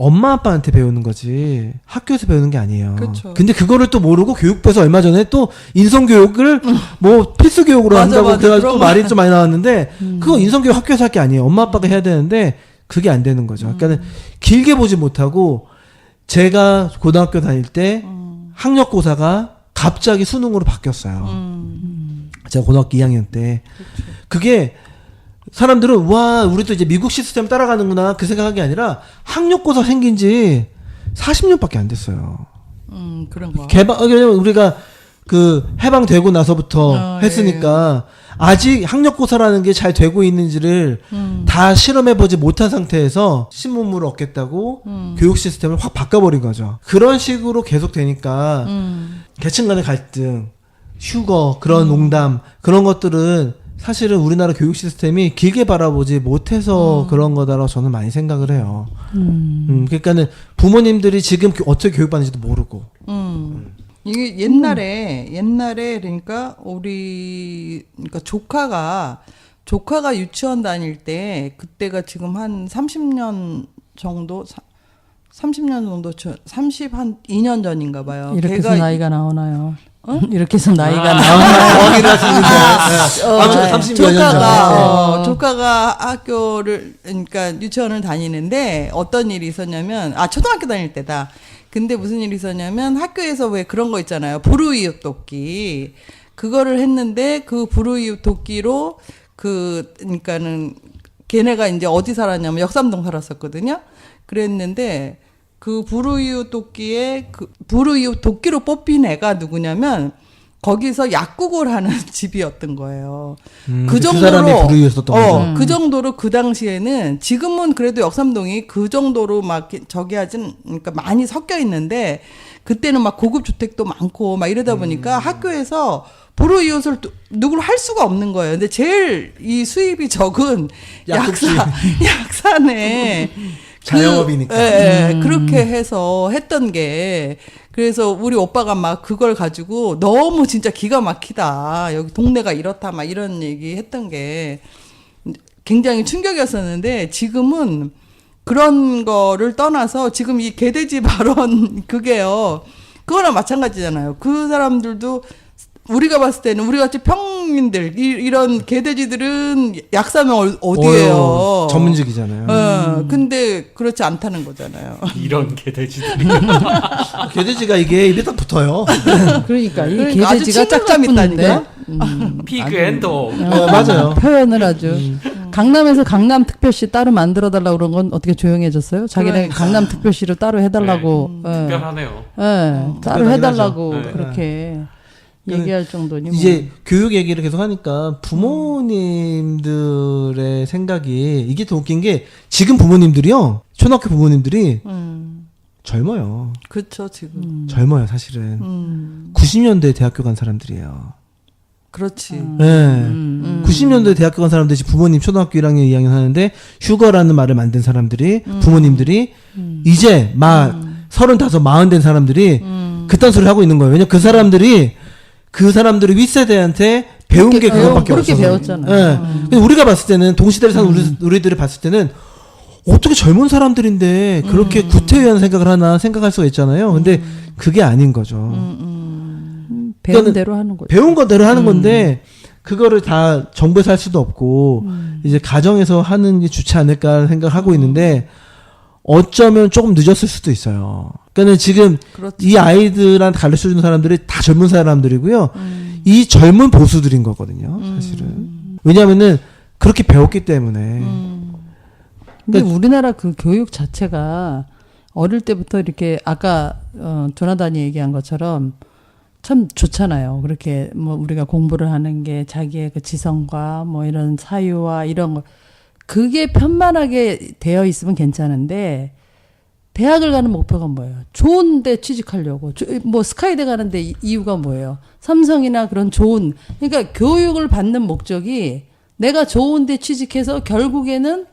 엄마 아빠한테 배우는 거지 학교에서 배우는 게 아니에요. 그쵸. 근데 그거를 또 모르고 교육부에서 얼마 전에 또 인성 교육을 뭐 필수 교육으로 맞아, 한다고 맞아. 그래가지고 또 그런 말이 좀 많이 나왔는데 그거 인성 교육 학교에서 할 게 아니에요. 엄마 아빠가 해야 되는데 그게 안 되는 거죠. 그러니까는 길게 보지 못하고 제가 고등학교 다닐 때 학력고사가 갑자기 수능으로 바뀌었어요. 제가 고등학교 2학년 때 그게 사람들은 와 우리도 이제 미국 시스템 따라가는구나 그 생각한 게 아니라 학력고사 생긴 지 40년밖에 안 됐어요. 그런 거. 왜냐면 우리가 그 해방되고 나서부터 했으니까 아직 학력고사라는 게 잘 되고 있는지를 다 실험해보지 못한 상태에서 신문물을 얻겠다고 교육 시스템을 확 바꿔버린 거죠. 그런 식으로 계속 되니까 계층 간의 갈등, 휴거, 그런 농담 그런 것들은 사실은 우리나라 교육 시스템이 길게 바라보지 못해서 그런 거다라고 저는 많이 생각을 해요. 그러니까는 부모님들이 지금 어떻게 교육받는지도 모르고. 이게 옛날에 그러니까 그러니까 조카가 유치원 다닐 때 그때가 지금 한 30년 정도 30한 2년 전인가 봐요. 이렇게 해서 걔가 나이가 나오나요? 이렇게 해서 나이가 나오나요? 조카가 학교를 그러니까 유치원을 다니는데 어떤 일이 있었냐면 초등학교 다닐 때다. 근데 무슨 일이 있었냐면 학교에서 왜 그런 거 있잖아요. 불우이웃 돕기. 그거를 했는데 그 불우이웃 돕기로 그러니까는 걔네가 이제 어디 살았냐면 역삼동 살았었거든요. 그랬는데 그 불우이웃 돕기에 그 불우이웃 돕기로 뽑힌 애가 누구냐면 거기서 약국을 하는 집이었던 거예요. 그 정도로 사람이 불우이웃이었던 거죠. 그 정도로 그 당시에는 지금은 그래도 역삼동이 그 정도로 막 저기 하진 그러니까 많이 섞여 있는데 그때는 막 고급 주택도 많고 막 이러다 보니까 학교에서 불우이웃을 누구를 할 수가 없는 거예요. 근데 제일 이 수입이 적은 약국집. 약사네. 자영업이니까. 그렇게 해서 했던 게 그래서 우리 오빠가 막 그걸 가지고 너무 진짜 기가 막히다. 여기 동네가 이렇다. 막 이런 얘기 했던 게 굉장히 충격이었었는데 지금은 그런 거를 떠나서 지금 이 개돼지 발언 그게요. 그거랑 마찬가지잖아요. 그 사람들도 우리가 봤을 때는 우리 같이 평민들 이런 개돼지들은 약사면 어디예요? 전문직이잖아요. 근데 그렇지 않다는 거잖아요. 이런 개돼지들이. 개돼지가 이게 입에 딱 붙어요. 그러니까 이 그러니까 아주 개돼지가 친근감 짝짝붙는데 있다니까? 피그 앤 дог. 맞아요. 표현을 아주 강남에서 강남 특별시 따로 만들어 달라고 그런 건 어떻게 조용해졌어요? 자기네 그러니까. 강남 특별시를 따로 해달라고 특별하네요. 따로 특별하긴 해달라고 하죠. 네. 그렇게 얘기할 정도니 뭐. 이제 교육 얘기를 계속 하니까 부모님들의 생각이 이게 더 웃긴 게 지금 부모님들이요. 초등학교 부모님들이 젊어요. 그렇죠 지금. 젊어요 사실은. 90년대 대학교 간 사람들이에요. 그렇지. 네. 90년대 대학교 간 사람들이 지금 부모님 초등학교 1학년 2학년 하는데 휴거라는 말을 만든 사람들이 부모님들이 이제 막 35, 40 된 사람들이 그딴 소리를 하고 있는 거예요. 왜냐면 그 사람들이 윗세대한테 배운 게 그것밖에 그렇게 없어서. 배웠잖아요. 예. 근데 우리가 봤을 때는 동시대를 사는 우리들이 봤을 때는 어떻게 젊은 사람들인데 그렇게 구태의한 생각을 하나 생각할 수가 있잖아요. 근데 그게 아닌 거죠. 배운 그러니까는 대로 하는 거죠. 배운 거대로 하는 건데 그거를 다 정부에서 할 수도 없고 이제 가정에서 하는 게 좋지 않을까 생각하고 있는데 어쩌면 조금 늦었을 수도 있어요. 그러니까 지금 그렇죠. 이 아이들한테 가르쳐주는 사람들이 다 젊은 사람들이고요. 이 젊은 보수들인 거거든요. 사실은. 왜냐하면은 그렇게 배웠기 때문에. 근데 우리나라 그 교육 자체가 어릴 때부터 이렇게 아까 조나단이 얘기한 것처럼 참 좋잖아요. 그렇게 뭐 우리가 공부를 하는 게 자기의 그 지성과 뭐 이런 사유와 이런 거 그게 편만하게 되어 있으면 괜찮은데 대학을 가는 목표가 뭐예요? 좋은 데 취직하려고. 뭐 스카이대 가는데 이유가 뭐예요? 삼성이나 그런 좋은 그러니까 교육을 받는 목적이 내가 좋은 데 취직해서 결국에는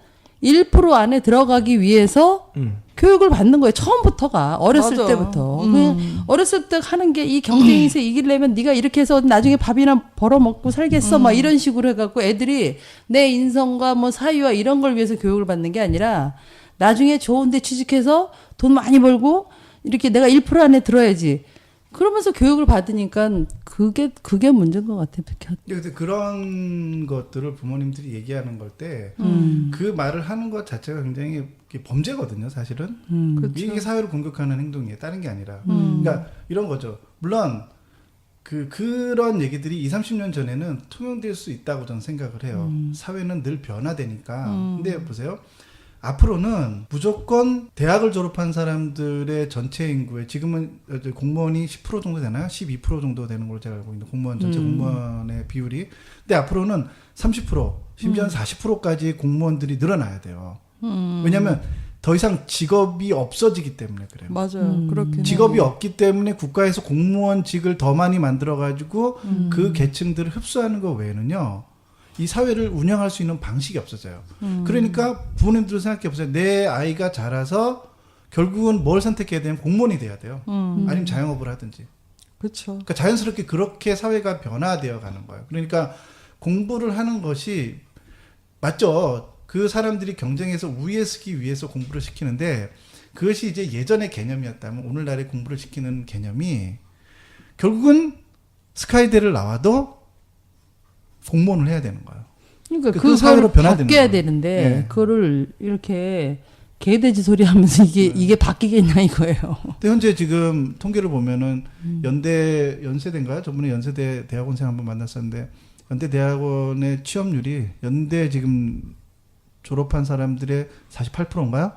1% 안에 들어가기 위해서 교육을 받는 거예요. 처음부터가 어렸을 맞아. 때부터. 그냥 어렸을 때 하는 게 이 경쟁에서 이기려면 네가 이렇게 해서 나중에 밥이나 벌어 먹고 살겠어. 막 이런 식으로 해갖고 애들이 내 인성과 뭐 사유와 이런 걸 위해서 교육을 받는 게 아니라 나중에 좋은데 취직해서 돈 많이 벌고 이렇게 내가 1% 안에 들어야지. 그러면서 교육을 받으니까 그게 문제인 것 같아요. 근데 그런 것들을 부모님들이 얘기하는 걸 때 그 말을 하는 것 자체가 굉장히 범죄거든요, 사실은. 이게 사회를 공격하는 행동이에요. 다른 게 아니라. 그러니까 이런 거죠. 물론 그런 얘기들이 20, 30년 전에는 통용될 수 있다고 저는 생각을 해요. 사회는 늘 변화되니까. 근데 보세요. 앞으로는 무조건 대학을 졸업한 사람들의 전체 인구의 지금은 공무원이 10% 정도 되나요? 12% 정도 되는 걸로 제가 알고 있는데 공무원 전체 공무원의 비율이. 근데 앞으로는 30% 심지어는 40%까지 공무원들이 늘어나야 돼요. 왜냐하면 더 이상 직업이 없어지기 때문에 그래요. 맞아요. 그렇게 직업이 없기 때문에 국가에서 공무원직을 더 많이 만들어가지고 그 계층들을 흡수하는 것 외에는요. 이 사회를 운영할 수 있는 방식이 없어져요. 그러니까 부모님들 생각해 보세요. 내 아이가 자라서 결국은 뭘 선택해야 되면 공무원이 돼야 돼요. 아니면 자영업을 하든지. 그렇죠. 그러니까 자연스럽게 그렇게 사회가 변화되어 가는 거예요. 그러니까 공부를 하는 것이 맞죠. 그 사람들이 경쟁에서 우위에 서기 위해서 공부를 시키는데 그것이 이제 예전의 개념이었다면 오늘날의 공부를 시키는 개념이 결국은 스카이대를 나와도 공무원을 해야 되는 거예요. 그러니까 그 사회로 그거를 변화되는 바뀌어야 거예요. 되는데 네. 그거를 이렇게 개돼지 소리 하면서 이게 바뀌겠냐 이거예요. 근데 현재 지금 통계를 보면은 연세대인가요? 저번에 연세대 대학원생 한번 만났었는데 연대 대학원의 취업률이 연대 지금 졸업한 사람들의 48%인가요?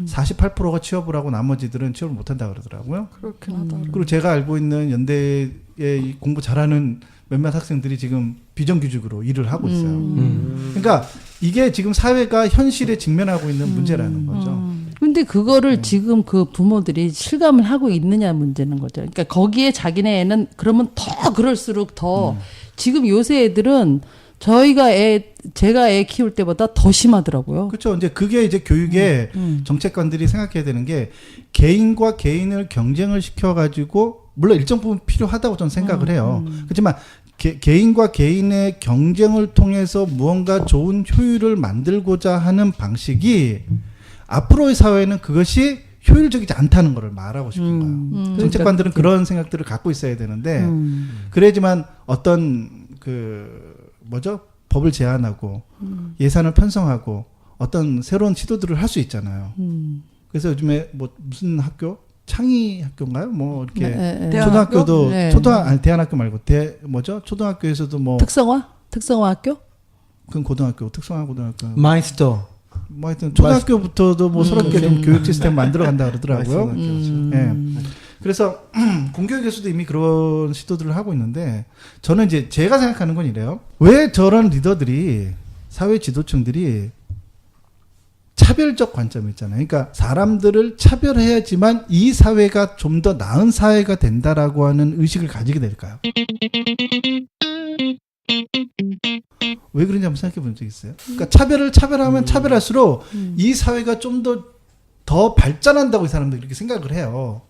48%가 취업을 하고 나머지들은 취업을 못한다 그러더라고요. 그렇긴 하다. 그리고 제가 알고 있는 연대에 이 공부 잘하는 몇몇 학생들이 지금 비정규직으로 일을 하고 있어요. 그러니까 이게 지금 사회가 현실에 직면하고 있는 문제라는 거죠. 근데 그거를 지금 그 부모들이 실감을 하고 있느냐 문제는 거죠. 그러니까 거기에 자기네 애는 그러면 더 그럴수록 더 지금 요새 애들은 제가 애 키울 때보다 더 심하더라고요. 그렇죠. 이제 그게 이제 교육의 정책관들이 생각해야 되는 게 개인과 개인을 경쟁을 시켜가지고 물론 일정 부분 필요하다고 저는 생각을 해요. 그렇지만 개인과 개인의 경쟁을 통해서 무언가 좋은 효율을 만들고자 하는 방식이 앞으로의 사회는 그것이 효율적이지 않다는 것을 말하고 싶은 거예요. 정책관들은 그런 생각들을 갖고 있어야 되는데 그래야지만 어떤 법을 제안하고 예산을 편성하고 어떤 새로운 시도들을 할 수 있잖아요. 그래서 요즘에 무슨 학교? 창의 학교인가요? 뭐 이렇게 초등학교도 네. 아니 대안학교 말고 초등학교에서도 뭐 특성화 학교? 그건 고등학교, 특성화 고등학교. 마이스터. 뭐 하여튼 초등학교부터도 뭐 서럽게 좀 교육 시스템 만들어 간다 그러더라고요. 예. 그래서 공교육에서도 이미 그런 시도들을 하고 있는데 저는 이제 제가 생각하는 건 이래요. 왜 저런 리더들이 사회 지도층들이 차별적 관점이 있잖아요. 그러니까 사람들을 차별해야지만 이 사회가 좀 더 나은 사회가 된다라고 하는 의식을 가지게 될까요? 왜 그런지 한번 생각해 본 적 있어요? 그러니까 차별하면 차별할수록 이 사회가 좀 더 발전한다고 이 사람들이 이렇게 생각을 해요.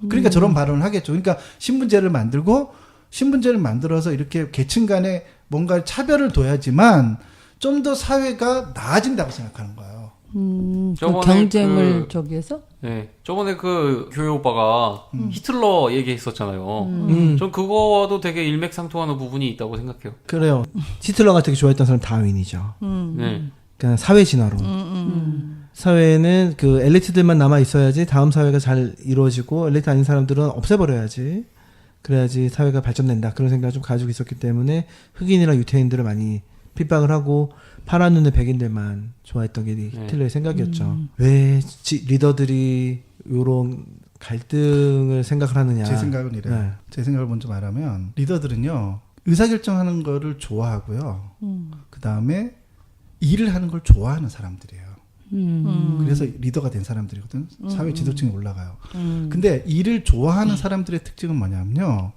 그러니까 저런 발언을 하겠죠. 그러니까 신분제를 만들어서 이렇게 계층 간에 뭔가 차별을 둬야지만 좀 더 사회가 나아진다고 생각하는 거예요. 그 저번에 경쟁을 저기해서? 네, 저번에 그 교회 오빠가 히틀러 얘기했었잖아요. 전 그거와도 되게 일맥상통하는 부분이 있다고 생각해요. 그래요. 히틀러가 되게 좋아했던 사람 다윈이죠. 네. 그러니까 사회 진화론. 사회는 그 엘리트들만 남아 있어야지 다음 사회가 잘 이루어지고 엘리트 아닌 사람들은 없애버려야지. 그래야지 사회가 발전된다. 그런 생각을 좀 가지고 있었기 때문에 흑인이랑 유태인들을 많이 핍박을 하고 파란 눈의 백인들만 좋아했던 게 히틀러의 생각이었죠. 왜 리더들이 이런 갈등을 생각을 하느냐. 제 생각은 이래요. 네. 제 생각을 먼저 말하면 리더들은요. 의사결정하는 거를 좋아하고요. 그다음에 일을 하는 걸 좋아하는 사람들이에요. 그래서 리더가 된 사람들이거든. 사회 지도층에 올라가요. 근데 일을 좋아하는 사람들의 특징은 뭐냐면요.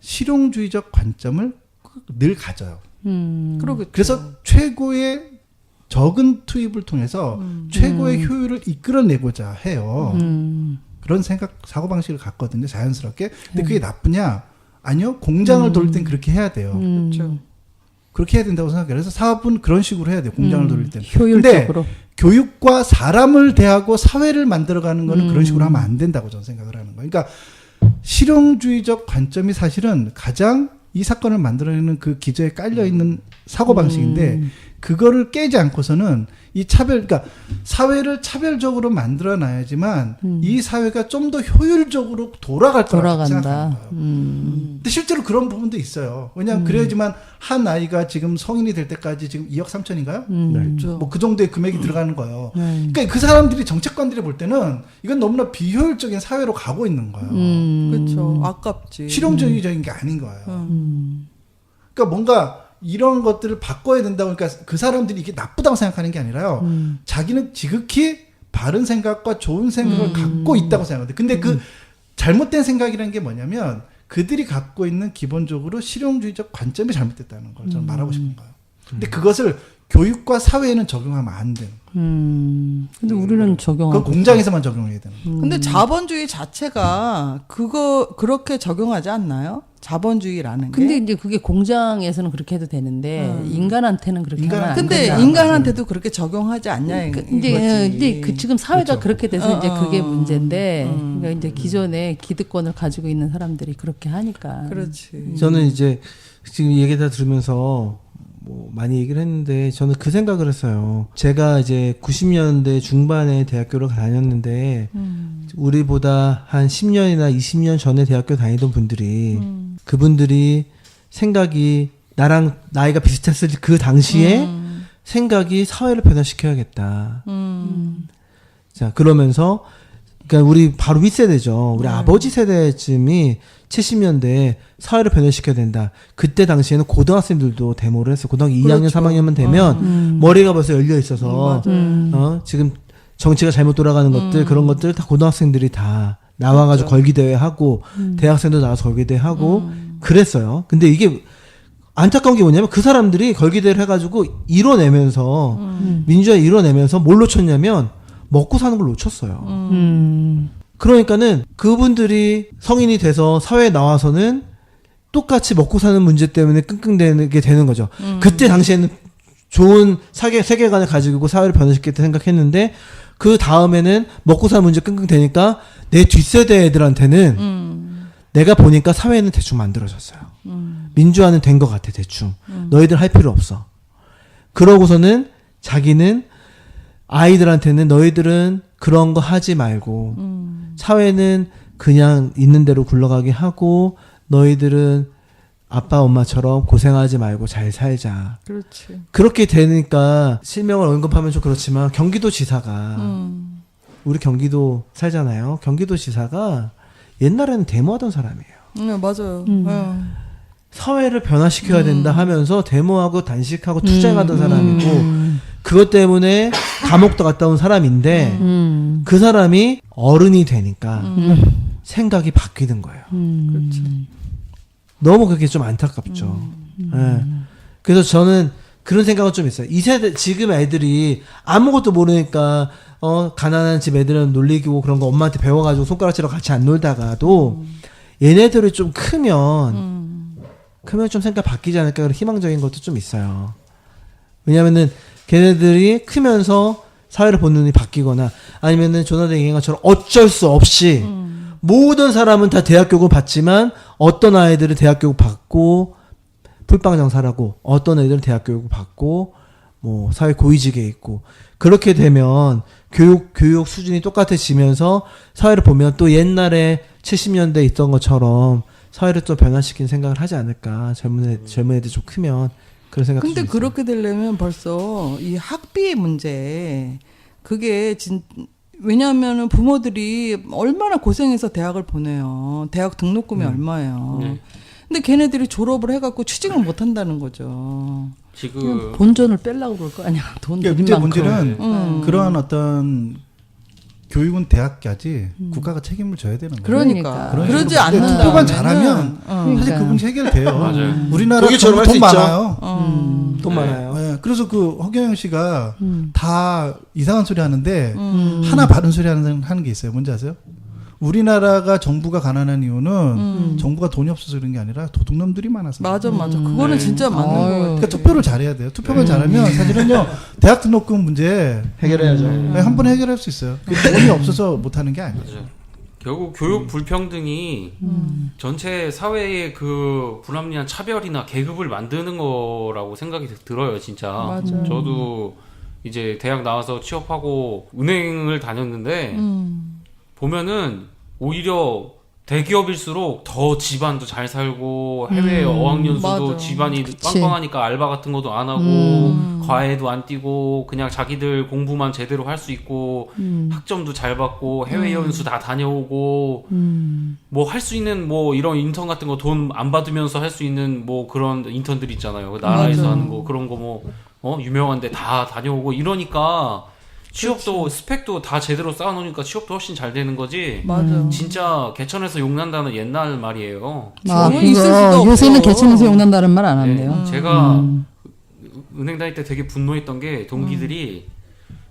실용주의적 관점을 늘 가져요. 그러겠죠. 그래서 최고의 적은 투입을 통해서 최고의 효율을 이끌어내고자 해요. 그런 사고방식을 갖거든요. 자연스럽게. 근데 그게 나쁘냐? 아니요. 공장을 돌릴 땐 그렇게 해야 돼요. 그렇죠. 그렇게 해야 된다고 생각해요. 그래서 사업은 그런 식으로 해야 돼요. 공장을 돌릴 때는. 효율적으로. 근데 교육과 사람을 대하고 사회를 만들어가는 거는 그런 식으로 하면 안 된다고 저는 생각을 하는 거예요. 그러니까 실용주의적 관점이 사실은 가장 이 사건을 만들어내는 그 기저에 깔려있는 사고방식인데 그거를 깨지 않고서는 이 그러니까 사회를 차별적으로 만들어 놔야지만 이 사회가 좀 더 효율적으로 돌아갈 거라고 생각하는 거예요. 근데 실제로 그런 부분도 있어요. 왜냐하면 그래야지만 한 아이가 지금 성인이 될 때까지 지금 2억 3천인가요? 그렇죠. 뭐 그 정도의 금액이 들어가는 거예요. 그러니까 그 사람들이 정책관들이 볼 때는 이건 너무나 비효율적인 사회로 가고 있는 거예요. 그렇죠. 아깝지. 실용주의적인 게 아닌 거예요. 그러니까 뭔가 이런 것들을 바꿔야 된다고 그러니까 그 사람들이 이게 나쁘다고 생각하는 게 아니라요. 자기는 지극히 바른 생각과 좋은 생각을 갖고 있다고 생각하는데 근데 그 잘못된 생각이라는 게 뭐냐면 그들이 갖고 있는 기본적으로 실용주의적 관점이 잘못됐다는 걸 저는 말하고 싶은 거예요. 근데 그것을 교육과 사회에는 적용하면 안 되는 거예요. 근데 우리는 적용하고. 그건 공장에서만 적용해야 되는 거예요. 근데 자본주의 자체가 그렇게 적용하지 않나요? 자본주의라는 게. 근데 이제 그게 공장에서는 그렇게 해도 되는데 인간한테는 그렇게 하면 안 근데 된다. 인간한테도 그렇게 적용하지 않냐 이제 그 지금 사회가 그렇죠. 그렇게 돼서 이제 그게 문제인데 그러니까 이제 기존에 기득권을 가지고 있는 사람들이 그렇게 하니까. 그렇지. 저는 이제 지금 얘기 다 들으면서 뭐 많이 얘기를 했는데 저는 그 생각을 했어요. 제가 이제 90년대 중반에 대학교를 다녔는데 우리보다 한 10년이나 20년 전에 대학교 다니던 분들이 그분들이 생각이 나랑 나이가 비슷했을 그 당시에 생각이 사회를 변화시켜야겠다. 자, 그러면서 그러니까 우리 바로 윗세대죠. 우리 아버지 세대쯤이 70년대에 사회를 변화시켜야 된다. 그때 당시에는 고등학생들도 데모를 했어요. 고등학교 2학년, 3학년만 되면 머리가 벌써 열려 있어서 지금 정치가 잘못 돌아가는 것들 그런 것들 다 고등학생들이 다 나와가지고 걸기대회 하고 대학생도 나와서 걸기대회 하고 그랬어요. 근데 이게 안타까운 게 뭐냐면 그 사람들이 걸기대회를 해가지고 이뤄내면서 민주화를 이뤄내면서 뭘 놓쳤냐면 먹고 사는 걸 놓쳤어요. 그러니까는 그분들이 성인이 돼서 사회에 나와서는 똑같이 먹고 사는 문제 때문에 끙끙대게 되는 거죠. 그때 당시에는 좋은 세계관을 가지고 사회를 변화시키겠다 생각했는데 그 다음에는 먹고 사는 문제 끙끙대니까 내 뒷세대 애들한테는 내가 보니까 사회는 대충 만들어졌어요. 민주화는 된 것 같아 대충. 너희들 할 필요 없어. 그러고서는 자기는 아이들한테는 너희들은 그런 거 하지 말고 사회는 그냥 있는 대로 굴러가게 하고 너희들은 아빠 엄마처럼 고생하지 말고 잘 살자. 그렇지. 그렇게 되니까 실명을 언급하면 좀 그렇지만 경기도지사가 우리 경기도 살잖아요. 경기도지사가 옛날에는 데모하던 사람이에요. 네, 맞아요. 사회를 변화시켜야 된다 하면서 데모하고 단식하고 투쟁하던 사람이고 그것 때문에 감옥도 갔다 온 사람인데 그 사람이 어른이 되니까 생각이 바뀌는 거예요. 그렇죠. 너무 그게 좀 안타깝죠. 예. 그래서 저는 그런 생각은 좀 있어요. 이 세대 지금 애들이 아무것도 모르니까 가난한 집 애들은 놀리고 그런 거 엄마한테 배워가지고 손가락질하고 같이 안 놀다가도 얘네들이 좀 크면 좀 생각 바뀌지 않을까 그런 희망적인 것도 좀 있어요. 왜냐면은 걔네들이 크면서 사회를 보는 눈이 바뀌거나 아니면은 조나단 얘기한 것처럼 어쩔 수 없이 모든 사람은 다 대학교육을 받지만 어떤 아이들은 대학교육 받고 풀빵장사라고 어떤 애들은 대학교육을 받고 뭐 사회 고위직에 있고 그렇게 되면 교육 수준이 똑같아지면서 사회를 보면 또 옛날에 70년대에 있던 것처럼 사회를 좀 변화시키는 생각을 하지 않을까. 젊은 애들 좀 크면 그런 생각. 근데 그렇게 되려면 벌써 이 학비의 문제 그게 왜냐하면은 부모들이 얼마나 고생해서 대학을 보내요. 대학 등록금이 얼마예요. 네. 근데 걔네들이 졸업을 해갖고 취직을 못 한다는 거죠. 지금 본전을 빼려고 그럴 거 아니야. 돈 그러니까 드린 문제는 만큼. 그러한 어떤 교육은 대학까지 국가가 책임을 져야 되는 거예요. 그러니까 그런 그러지 식으로. 근데 않는다. 투표만 잘하면 사실 그러니까요. 그분이 해결돼요. 맞아요. 우리나라 독일처럼 돈 할수 있죠. 많아요. 돈 많아요. 네, 그래서 그 허경영 씨가 다 이상한 소리 하는데 하나 바른 소리 하는 게 있어요. 뭔지 아세요? 우리나라가 정부가 가난한 이유는 정부가 돈이 없어서 그런 게 아니라 도둑놈들이 많아서. 맞아. 그거는 네. 진짜 맞는 거 같아요. 그러니까 투표를 잘해야 돼요. 투표만 잘하면 사실은요 대학 등록금 문제 해결해야죠. 한 번에 해결할 수 있어요. 돈이 없어서 못하는 게 아니에요. 맞아요. 결국 교육 불평등이 전체 사회의 그 불합리한 차별이나 계급을 만드는 거라고 생각이 들어요, 진짜. 맞아요. 저도 이제 대학 나와서 취업하고 은행을 다녔는데 보면은 오히려 대기업일수록 더 집안도 잘 살고 해외 어학연수도 맞아. 집안이 그치. 빵빵하니까 알바 같은 것도 안 하고 과외도 안 뛰고 그냥 자기들 공부만 제대로 할 수 있고 학점도 잘 받고 해외 연수 다 다녀오고 뭐 할 수 있는 뭐 이런 인턴 같은 거 돈 안 받으면서 할 수 있는 뭐 그런 인턴들 있잖아요. 그 나라에서 맞아. 하는 거 그런 거 뭐 유명한데 다 다녀오고 이러니까 취업도 스펙도 다 제대로 쌓아놓으니까 취업도 훨씬 잘 되는 거지. 맞아. 진짜 개천에서 욕난다는 옛날 말이에요. 아, 있을 수도 그거 없어. 요새는 개천에서 욕난다는 말 안 네, 한대요. 제가 은행 다닐 때 되게 분노했던 게 동기들이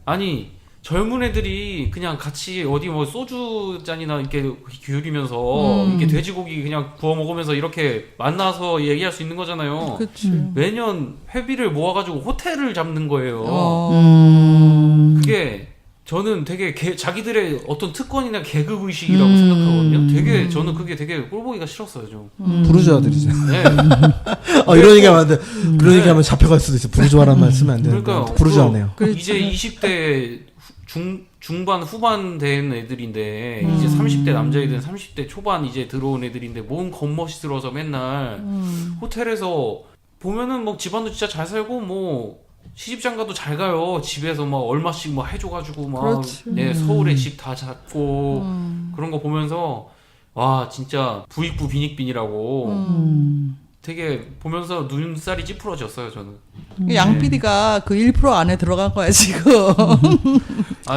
아니 젊은 애들이 그냥 같이 어디 뭐 소주 잔이나 이렇게 기울이면서 이렇게 돼지고기 그냥 구워 먹으면서 이렇게 만나서 얘기할 수 있는 거잖아요. 그치. 매년 회비를 모아가지고 호텔을 잡는 거예요. 어. 그게 저는 되게 자기들의 어떤 특권이나 계급 의식이라고 생각하거든요. 되게 저는 그게 되게 꼴보기가 싫었어요, 좀. 부르주아들이죠. 네. 이런 얘기하면 안 돼. 그런 얘기하면 잡혀갈 수도 있어. 부르주아라는 말 쓰면 안 되는데. 그러니까 부르주아네요. 이제 20대 중반 후반 된 애들인데 이제 30대 남자애들은 30대 초반 이제 들어온 애들인데 뭔 겉멋이들어서 맨날 호텔에서 보면은 뭐 집안도 진짜 잘 살고 뭐 시집장가도 잘 가요. 집에서 막 얼마씩 막 해줘가지고 막 그렇지. 네, 서울에 집 다 잡고 그런 거 보면서 와 진짜 부익부 빈익빈이라고 되게 보면서 눈살이 찌푸러졌어요 저는. 양 PD가 그 1% 안에 들어간 거야 지금.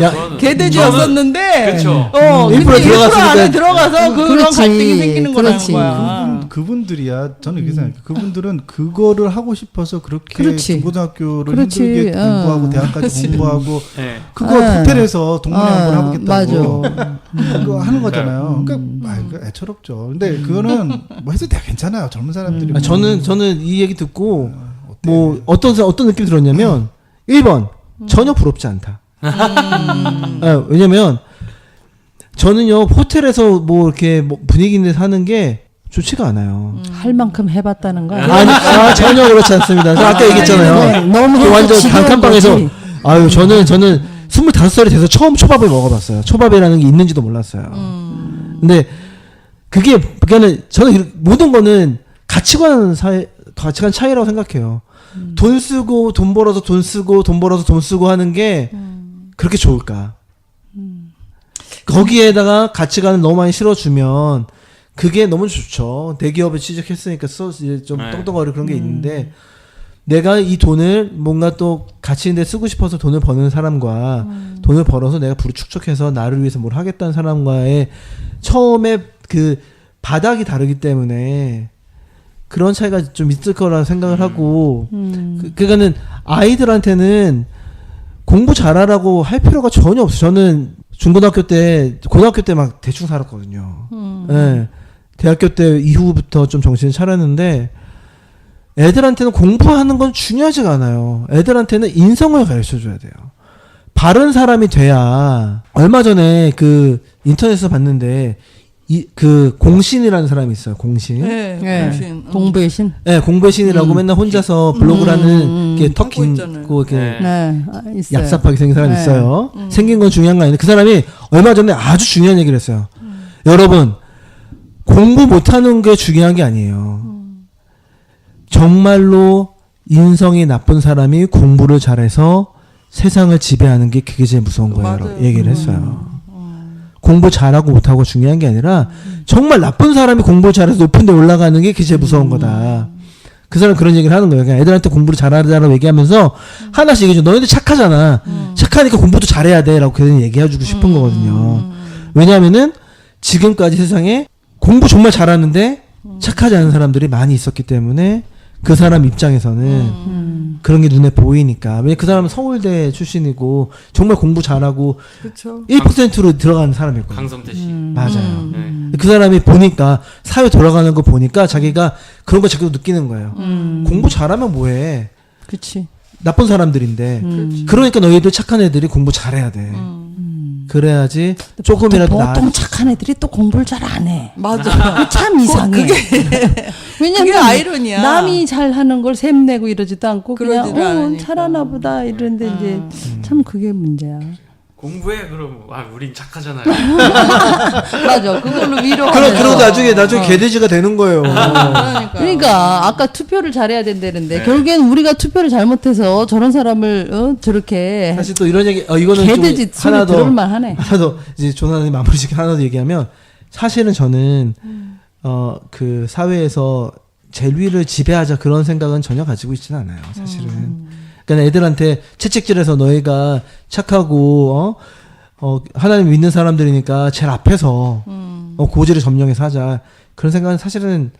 야, 저는 개돼지였었는데. 그쵸. 1% 근데 1% 들어갔으니까 안에 들어가서 그런 그렇지. 갈등이 생기는 거라는 그렇지. 거야. 그분들이야. 저는 이렇게 생각해요. 그분들은 그거를 하고 싶어서 그렇게 그렇지. 중고등학교를 그렇지. 힘들게 공부하고 대학까지 공부하고 네. 그거 호텔에서 동문회원을 하겠다고 맞아. 그거 하는 거잖아요. 그러니까 이거 애처롭죠. 근데 그거는 뭐 해도 돼 괜찮아요. 젊은 사람들이. 뭐. 저는 이 얘기 듣고 뭐 어떤 느낌이 들었냐면 1번 전혀 부럽지 않다. 왜냐면 저는요 호텔에서 뭐 이렇게 뭐 분위기 있는데 사는 게 좋지가 않아요. 할 만큼 해봤다는 거야. 아니, 전혀 그렇지 않습니다. 저 아까 얘기했잖아요. 너무 그 완전 지겨운 단칸방에서 거지. 저는 25살이 돼서 처음 초밥을 먹어봤어요. 초밥이라는 게 있는지도 몰랐어요. 근데 그게는 저는 모든 거는 가치관 차이라고 생각해요. 돈 쓰고 돈 벌어서 돈 쓰고 돈 벌어서 돈 쓰고 하는 게 그렇게 좋을까? 거기에다가 가치관을 너무 많이 실어주면 그게 너무 좋죠. 대기업에 취직했으니까 이제 좀 네. 떵떵거리고 그런 게 있는데 내가 이 돈을 뭔가 또 가치 있는 데 쓰고 싶어서 돈을 버는 사람과 돈을 벌어서 내가 부르축적해서 나를 위해서 뭘 하겠다는 사람과의 처음에 그 바닥이 다르기 때문에 그런 차이가 좀 있을 거라 생각을 하고 그러니까는 아이들한테는 공부 잘하라고 할 필요가 전혀 없어요. 저는 고등학교 때 막 대충 살았거든요. 네. 대학교 때 이후부터 좀 정신을 차렸는데 애들한테는 공부하는 건 중요하지가 않아요. 애들한테는 인성을 가르쳐줘야 돼요. 바른 사람이 돼야 얼마 전에 그 인터넷에서 봤는데 그 공신이라는 사람이 있어요. 공신. 네, 공부의 신. 네, 공부의 신이라고 맨날 혼자서 블로그를 하는 게 턱 하고 있잖아요. 긴고 이렇게 네, 있어요. 얍삽하게 생긴 사람이 네. 있어요. 생긴 건 중요한 거 아닌데 그 사람이 얼마 전에 아주 중요한 얘기를 했어요. 여러분 공부 못하는 게 중요한 게 아니에요. 정말로 인성이 나쁜 사람이 공부를 잘해서 세상을 지배하는 게 그게 제일 무서운 거예요. 맞아요. 얘기를 했어요. 공부 잘하고 못하고 중요한 게 아니라 정말 나쁜 사람이 공부를 잘해서 높은 데 올라가는 게 그게 제일 무서운 거다. 그 사람 그런 얘기를 하는 거예요. 그냥 애들한테 공부를 잘하자라고 얘기하면서 하나씩 얘기해줘. 너희들 착하잖아. 착하니까 공부도 잘해야 돼. 라고 그냥 얘기해주고 싶은 거거든요. 왜냐하면은 지금까지 세상에 공부 정말 잘하는데 착하지 않은 사람들이 많이 있었기 때문에 그 사람 입장에서는 그런 게 눈에 보이니까. 왜냐면 그 사람은 서울대 출신이고 정말 공부 잘하고 그렇죠. 1%로 들어가는 사람이었거든요. 강성태 씨. 맞아요. 네. 그 사람이 보니까 사회 돌아가는 거 보니까 자기가 그런 거 자꾸 느끼는 거예요. 공부 잘하면 뭐해? 그치. 나쁜 사람들인데. 그러니까 너희들 착한 애들이 공부 잘해야 돼. 그래야지 조금이라도 보통 착한 애들이 또 공부를 잘 안 해. 맞아. 참 이상해. 그게 왜냐면 아이러니야. 남이 잘하는 걸 샘내고 이러지도 않고 그냥 그러지를 않으니까. 잘하나 보다 이런데 이제 참 그게 문제야. 공부해 그럼 우린 착하잖아요. 맞아. 그걸로 위로하면서. 그러고 나중에 개돼지가 되는 거예요. 그러니까 아까 투표를 잘해야 된다는데 네. 결국엔 우리가 투표를 잘못해서 저런 사람을 저렇게 사실 또 이런 얘기, 이거는 개돼지 좀 하나 소리 들을 만하네. 하나 더 이제 조나단이 마무리 짓게 하나 더 얘기하면 사실은 저는 그 사회에서 젤위를 지배하자 그런 생각은 전혀 가지고 있지는 않아요. 사실은. 그러니까 애들한테 채찍질해서 너희가 착하고 하나님 믿는 사람들이니까 제일 앞에서 고지를 점령해서 하자 그런 생각은 사실은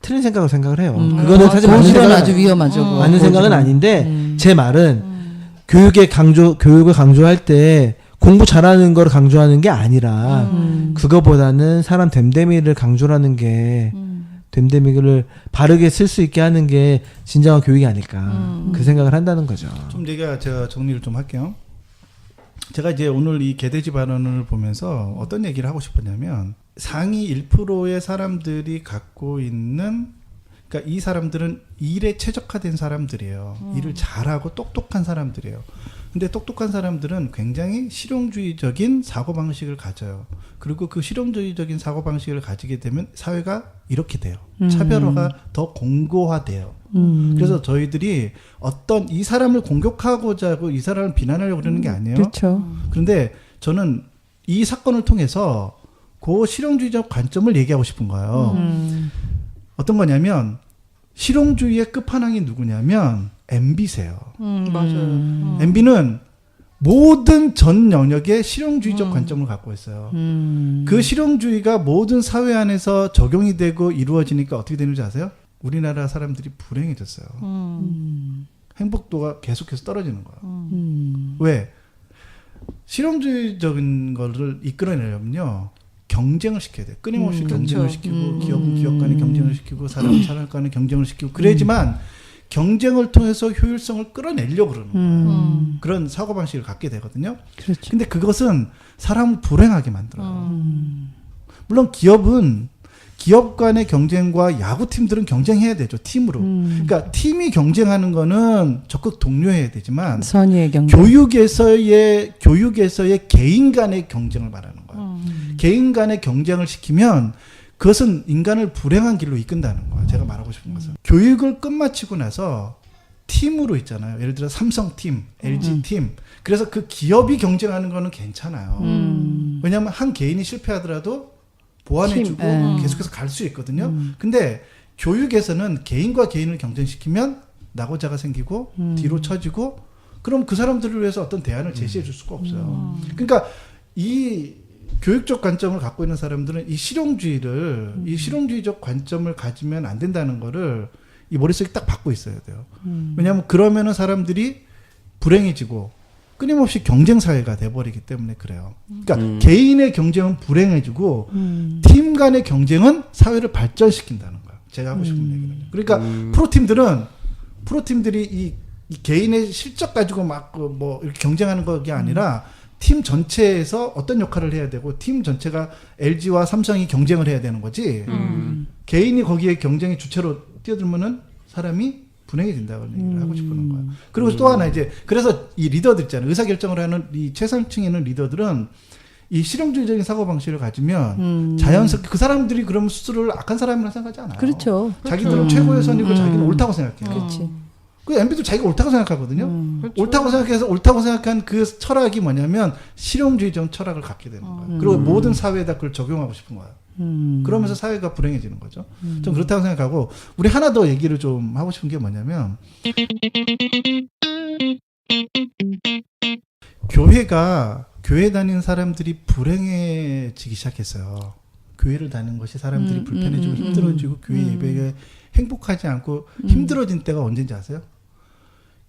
틀린 생각을 생각을 해요. 그거는 사실 맞는 고지는 생각은 아주 위험하죠. 그거. 맞는 생각은 아닌데 제 말은 교육을 강조할 때 공부 잘하는 걸 강조하는 게 아니라 그거보다는 사람 됨됨이를 강조하는 게 됨됨이를 바르게 쓸 수 있게 하는 게 진정한 교육이 아닐까 그 생각을 한다는 거죠. 좀 제가 정리를 좀 할게요. 제가 이제 오늘 이 개돼지 발언을 보면서 어떤 얘기를 하고 싶었냐면 상위 1%의 사람들이 갖고 있는 그러니까 이 사람들은 일에 최적화된 사람들이에요. 일을 잘하고 똑똑한 사람들이에요. 근데 똑똑한 사람들은 굉장히 실용주의적인 사고방식을 가져요. 그리고 그 실용주의적인 사고방식을 가지게 되면 사회가 이렇게 돼요. 차별화가 더 공고화돼요. 그래서 저희들이 어떤 이 사람을 공격하고자 하고 이 사람을 비난하려고 그러는 게 아니에요. 그렇죠. 그런데 저는 이 사건을 통해서 그 실용주의적 관점을 얘기하고 싶은 거예요. 어떤 거냐면 실용주의의 끝판왕이 누구냐면 MB세요. 맞아요. MB는 모든 전 영역에 실용주의적 관점을 갖고 있어요. 그 실용주의가 모든 사회 안에서 적용이 되고 이루어지니까 어떻게 되는지 아세요? 우리나라 사람들이 불행해졌어요. 행복도가 계속해서 떨어지는 거예요. 왜? 실용주의적인 거를 이끌어내려면요. 경쟁을 시켜야 돼요. 끊임없이 경쟁을 시키고 기업은 기업 간에 경쟁을 시키고 사람은 사람 간에 경쟁을 시키고 그래야지만 경쟁을 통해서 효율성을 끌어내려고 그러는 거예요. 그런 사고방식을 갖게 되거든요. 그렇죠. 근데 그것은 사람을 불행하게 만들어요. 물론 기업은 기업 간의 경쟁과 야구팀들은 경쟁해야 되죠. 팀으로. 그러니까 팀이 경쟁하는 거는 적극 독려해야 되지만 선의의 경쟁. 교육에서의 개인 간의 경쟁을 말하는 거예요. 개인 간의 경쟁을 시키면 그것은 인간을 불행한 길로 이끈다는 거예요. 제가 말하고 싶은 것은. 교육을 끝마치고 나서 팀으로 있잖아요. 예를 들어 삼성팀, LG팀. 그래서 그 기업이 경쟁하는 거는 괜찮아요. 왜냐하면 한 개인이 실패하더라도 보완해주고 팀, 계속해서 갈 수 있거든요. 근데 교육에서는 개인과 개인을 경쟁시키면 낙오자가 생기고 뒤로 처지고 그럼 그 사람들을 위해서 어떤 대안을 제시해 줄 수가 없어요. 그러니까 이 교육적 관점을 갖고 있는 사람들은 이 실용주의적 관점을 가지면 안 된다는 거를 이 머릿속에 딱 받고 있어야 돼요. 왜냐하면 그러면은 사람들이 불행해지고 끊임없이 경쟁 사회가 돼버리기 때문에 그래요. 그러니까 개인의 경쟁은 불행해지고 팀 간의 경쟁은 사회를 발전시킨다는 거예요. 제가 하고 싶은 얘기는. 그러니까 프로팀들이 이 개인의 실적 가지고 막 뭐 이렇게 경쟁하는 게 아니라 팀 전체에서 어떤 역할을 해야 되고 팀 전체가 LG와 삼성이 경쟁을 해야 되는 거지. 개인이 거기에 경쟁의 주체로 뛰어들면은 사람이 불행해진다고 얘기를 하고 싶은 거예요. 그리고 또 하나 이제 그래서 이 리더들 있잖아요. 의사결정을 하는 이 최상층에 있는 리더들은 이 실용주의적인 사고방식을 가지면 자연스럽게 그 사람들이 그러면 스스로를 악한 사람이라고 생각하지 않아요. 그렇죠. 자기들은 최고의 선이고 자기는 옳다고 생각해요. 그렇지. 그 MB도 자기가 옳다고 생각하거든요. 옳다고 생각해서 옳다고 생각한 그 철학이 뭐냐면 실용주의적 철학을 갖게 되는 거예요. 그리고 모든 사회에다 그걸 적용하고 싶은 거예요. 그러면서 사회가 불행해지는 거죠. 좀 그렇다고 생각하고 우리 하나 더 얘기를 좀 하고 싶은 게 뭐냐면 교회 다니는 사람들이 불행해지기 시작했어요. 교회를 다니는 것이 사람들이 불편해지고 힘들어지고 교회 예배가 행복하지 않고 힘들어진 때가 언제인지 아세요?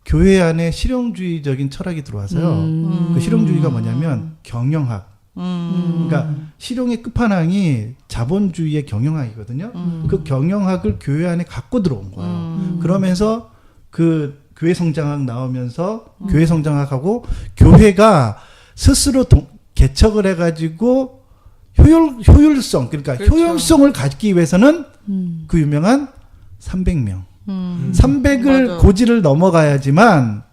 교회 안에 실용주의적인 철학이 들어와서요. 그 실용주의가 뭐냐면 경영학. 그러니까 실용의 끝판왕이 자본주의의 경영학이거든요. 그 경영학을 교회 안에 갖고 들어온 거예요. 그러면서 그 교회 성장학 나오면서 교회 성장학하고 교회가 스스로 개척을 해가지고 효율성 그러니까 그렇죠. 효율성을 갖기 위해서는 그 유명한 300명. 300을 맞아. 고지를 넘어가야지만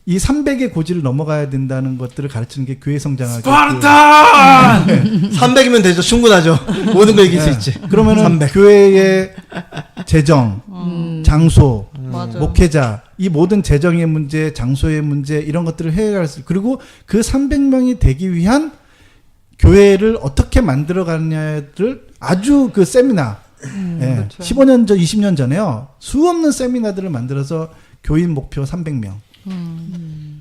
이 300의 고지를 넘어가야 된다는 것들을 가르치는 게 교회 성장학이 스파르타! 300이면 되죠. 충분하죠. 모든 걸 이길 수 있지. 그러면은 300. 교회의 재정, 장소, 맞아. 목회자 이 모든 재정의 문제, 장소의 문제 이런 것들을 해결할 수 그리고 그 300명이 되기 위한 교회를 어떻게 만들어가느냐를 아주 그 세미나 그렇죠. 15년 전, 20년 전에요. 수없는 세미나들을 만들어서 교인 목표 300명.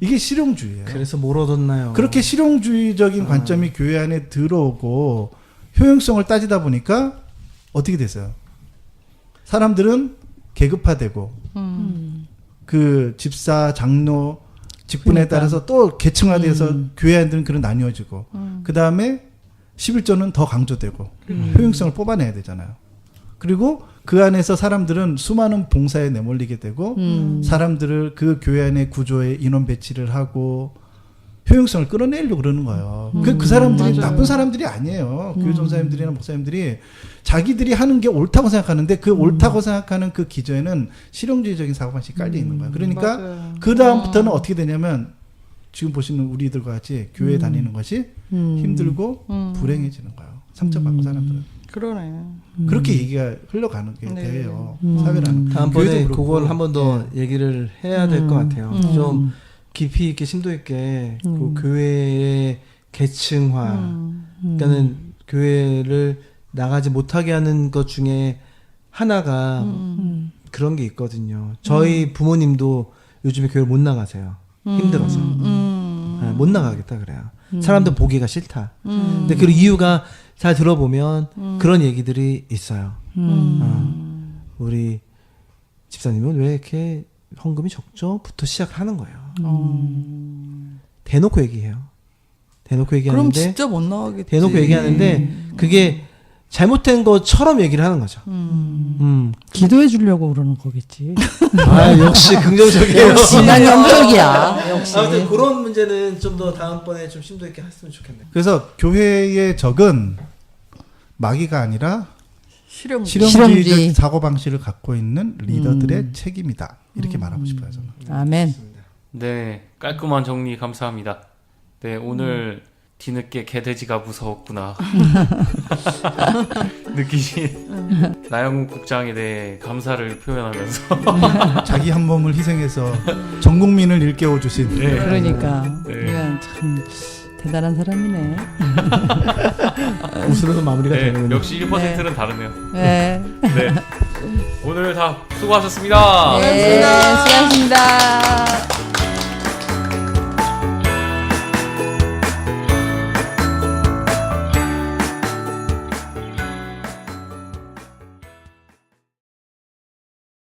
이게 실용주의예요. 그래서 뭘 얻었나요? 그렇게 실용주의적인 관점이 교회 안에 들어오고 효용성을 따지다 보니까 어떻게 됐어요? 사람들은 계급화되고 그 집사, 장로, 직분에 그러니까. 따라서 또 계층화돼서 교회 안들은 그런 나뉘어지고 그 다음에 11조는 더 강조되고 효용성을 뽑아내야 되잖아요. 그리고 그 안에서 사람들은 수많은 봉사에 내몰리게 되고 사람들을 그 교회 안의 구조에 인원 배치를 하고 효용성을 끌어내려고 그러는 거예요. 그 사람들이 맞아요. 나쁜 사람들이 아니에요. 교회 종사님들이나 목사님들이 자기들이 하는 게 옳다고 생각하는데 그 옳다고 생각하는 그 기저에는 실용주의적인 사고방식이 깔려 있는 거예요. 그러니까 맞아요. 그 다음부터는 어떻게 되냐면 지금 보시는 우리들과 같이 교회 다니는 것이 힘들고 불행해지는 거예요. 상처받고 사람들은. 그러네. 그렇게 얘기가 흘러가는 게 네. 돼요. 사회라는. 다음번에 교회도 그렇고. 그걸 한 번 더 얘기를 해야 될 것 같아요. 좀 깊이 있게 심도 있게 그 교회의 계층화, 그러니까는 교회를 나가지 못하게 하는 것 중에 하나가 그런 게 있거든요. 저희 부모님도 요즘에 교회를 못 나가세요. 힘들어서. 네, 못 나가겠다 그래요. 사람들 보기가 싫다. 근데 그 이유가 잘 들어보면 그런 얘기들이 있어요. 우리 집사님은 왜 이렇게 헌금이 적죠? 부터 시작을 하는 거예요. 대놓고 얘기해요. 대놓고 그럼 얘기하는데 진짜 못 나가겠지. 대놓고 얘기하는데 그게 잘못된 것처럼 얘기를 하는 거죠. 기도해 주려고 그러는 거겠지. 아 역시 긍정적이에요. 난 영적이야. 역시. 아무튼 그런 문제는 좀 더 다음번에 좀 심도 있게 했으면 좋겠네요. 그래서 교회의 적은 마귀가 아니라 실용주의. 실용주의적 실용주의. 사고방식을 갖고 있는 리더들의 책임이다. 이렇게 말하고 싶어요, 저는. 아멘. 네, 깔끔한 정리 감사합니다. 네, 오늘 뒤늦게 개돼지가 무서웠구나 느끼신 나영국 국장에 대해 감사를 표현하면서 자기 한 몸을 희생해서 전 국민을 일깨워 주신 그러니까 네. 그냥 참 대단한 사람이네. 웃으면서 마무리가 네, 되는군요. 역시 1%는 다르네요. 네. 네, 오늘 다 수고하셨습니다. 네. 수고하셨습니다.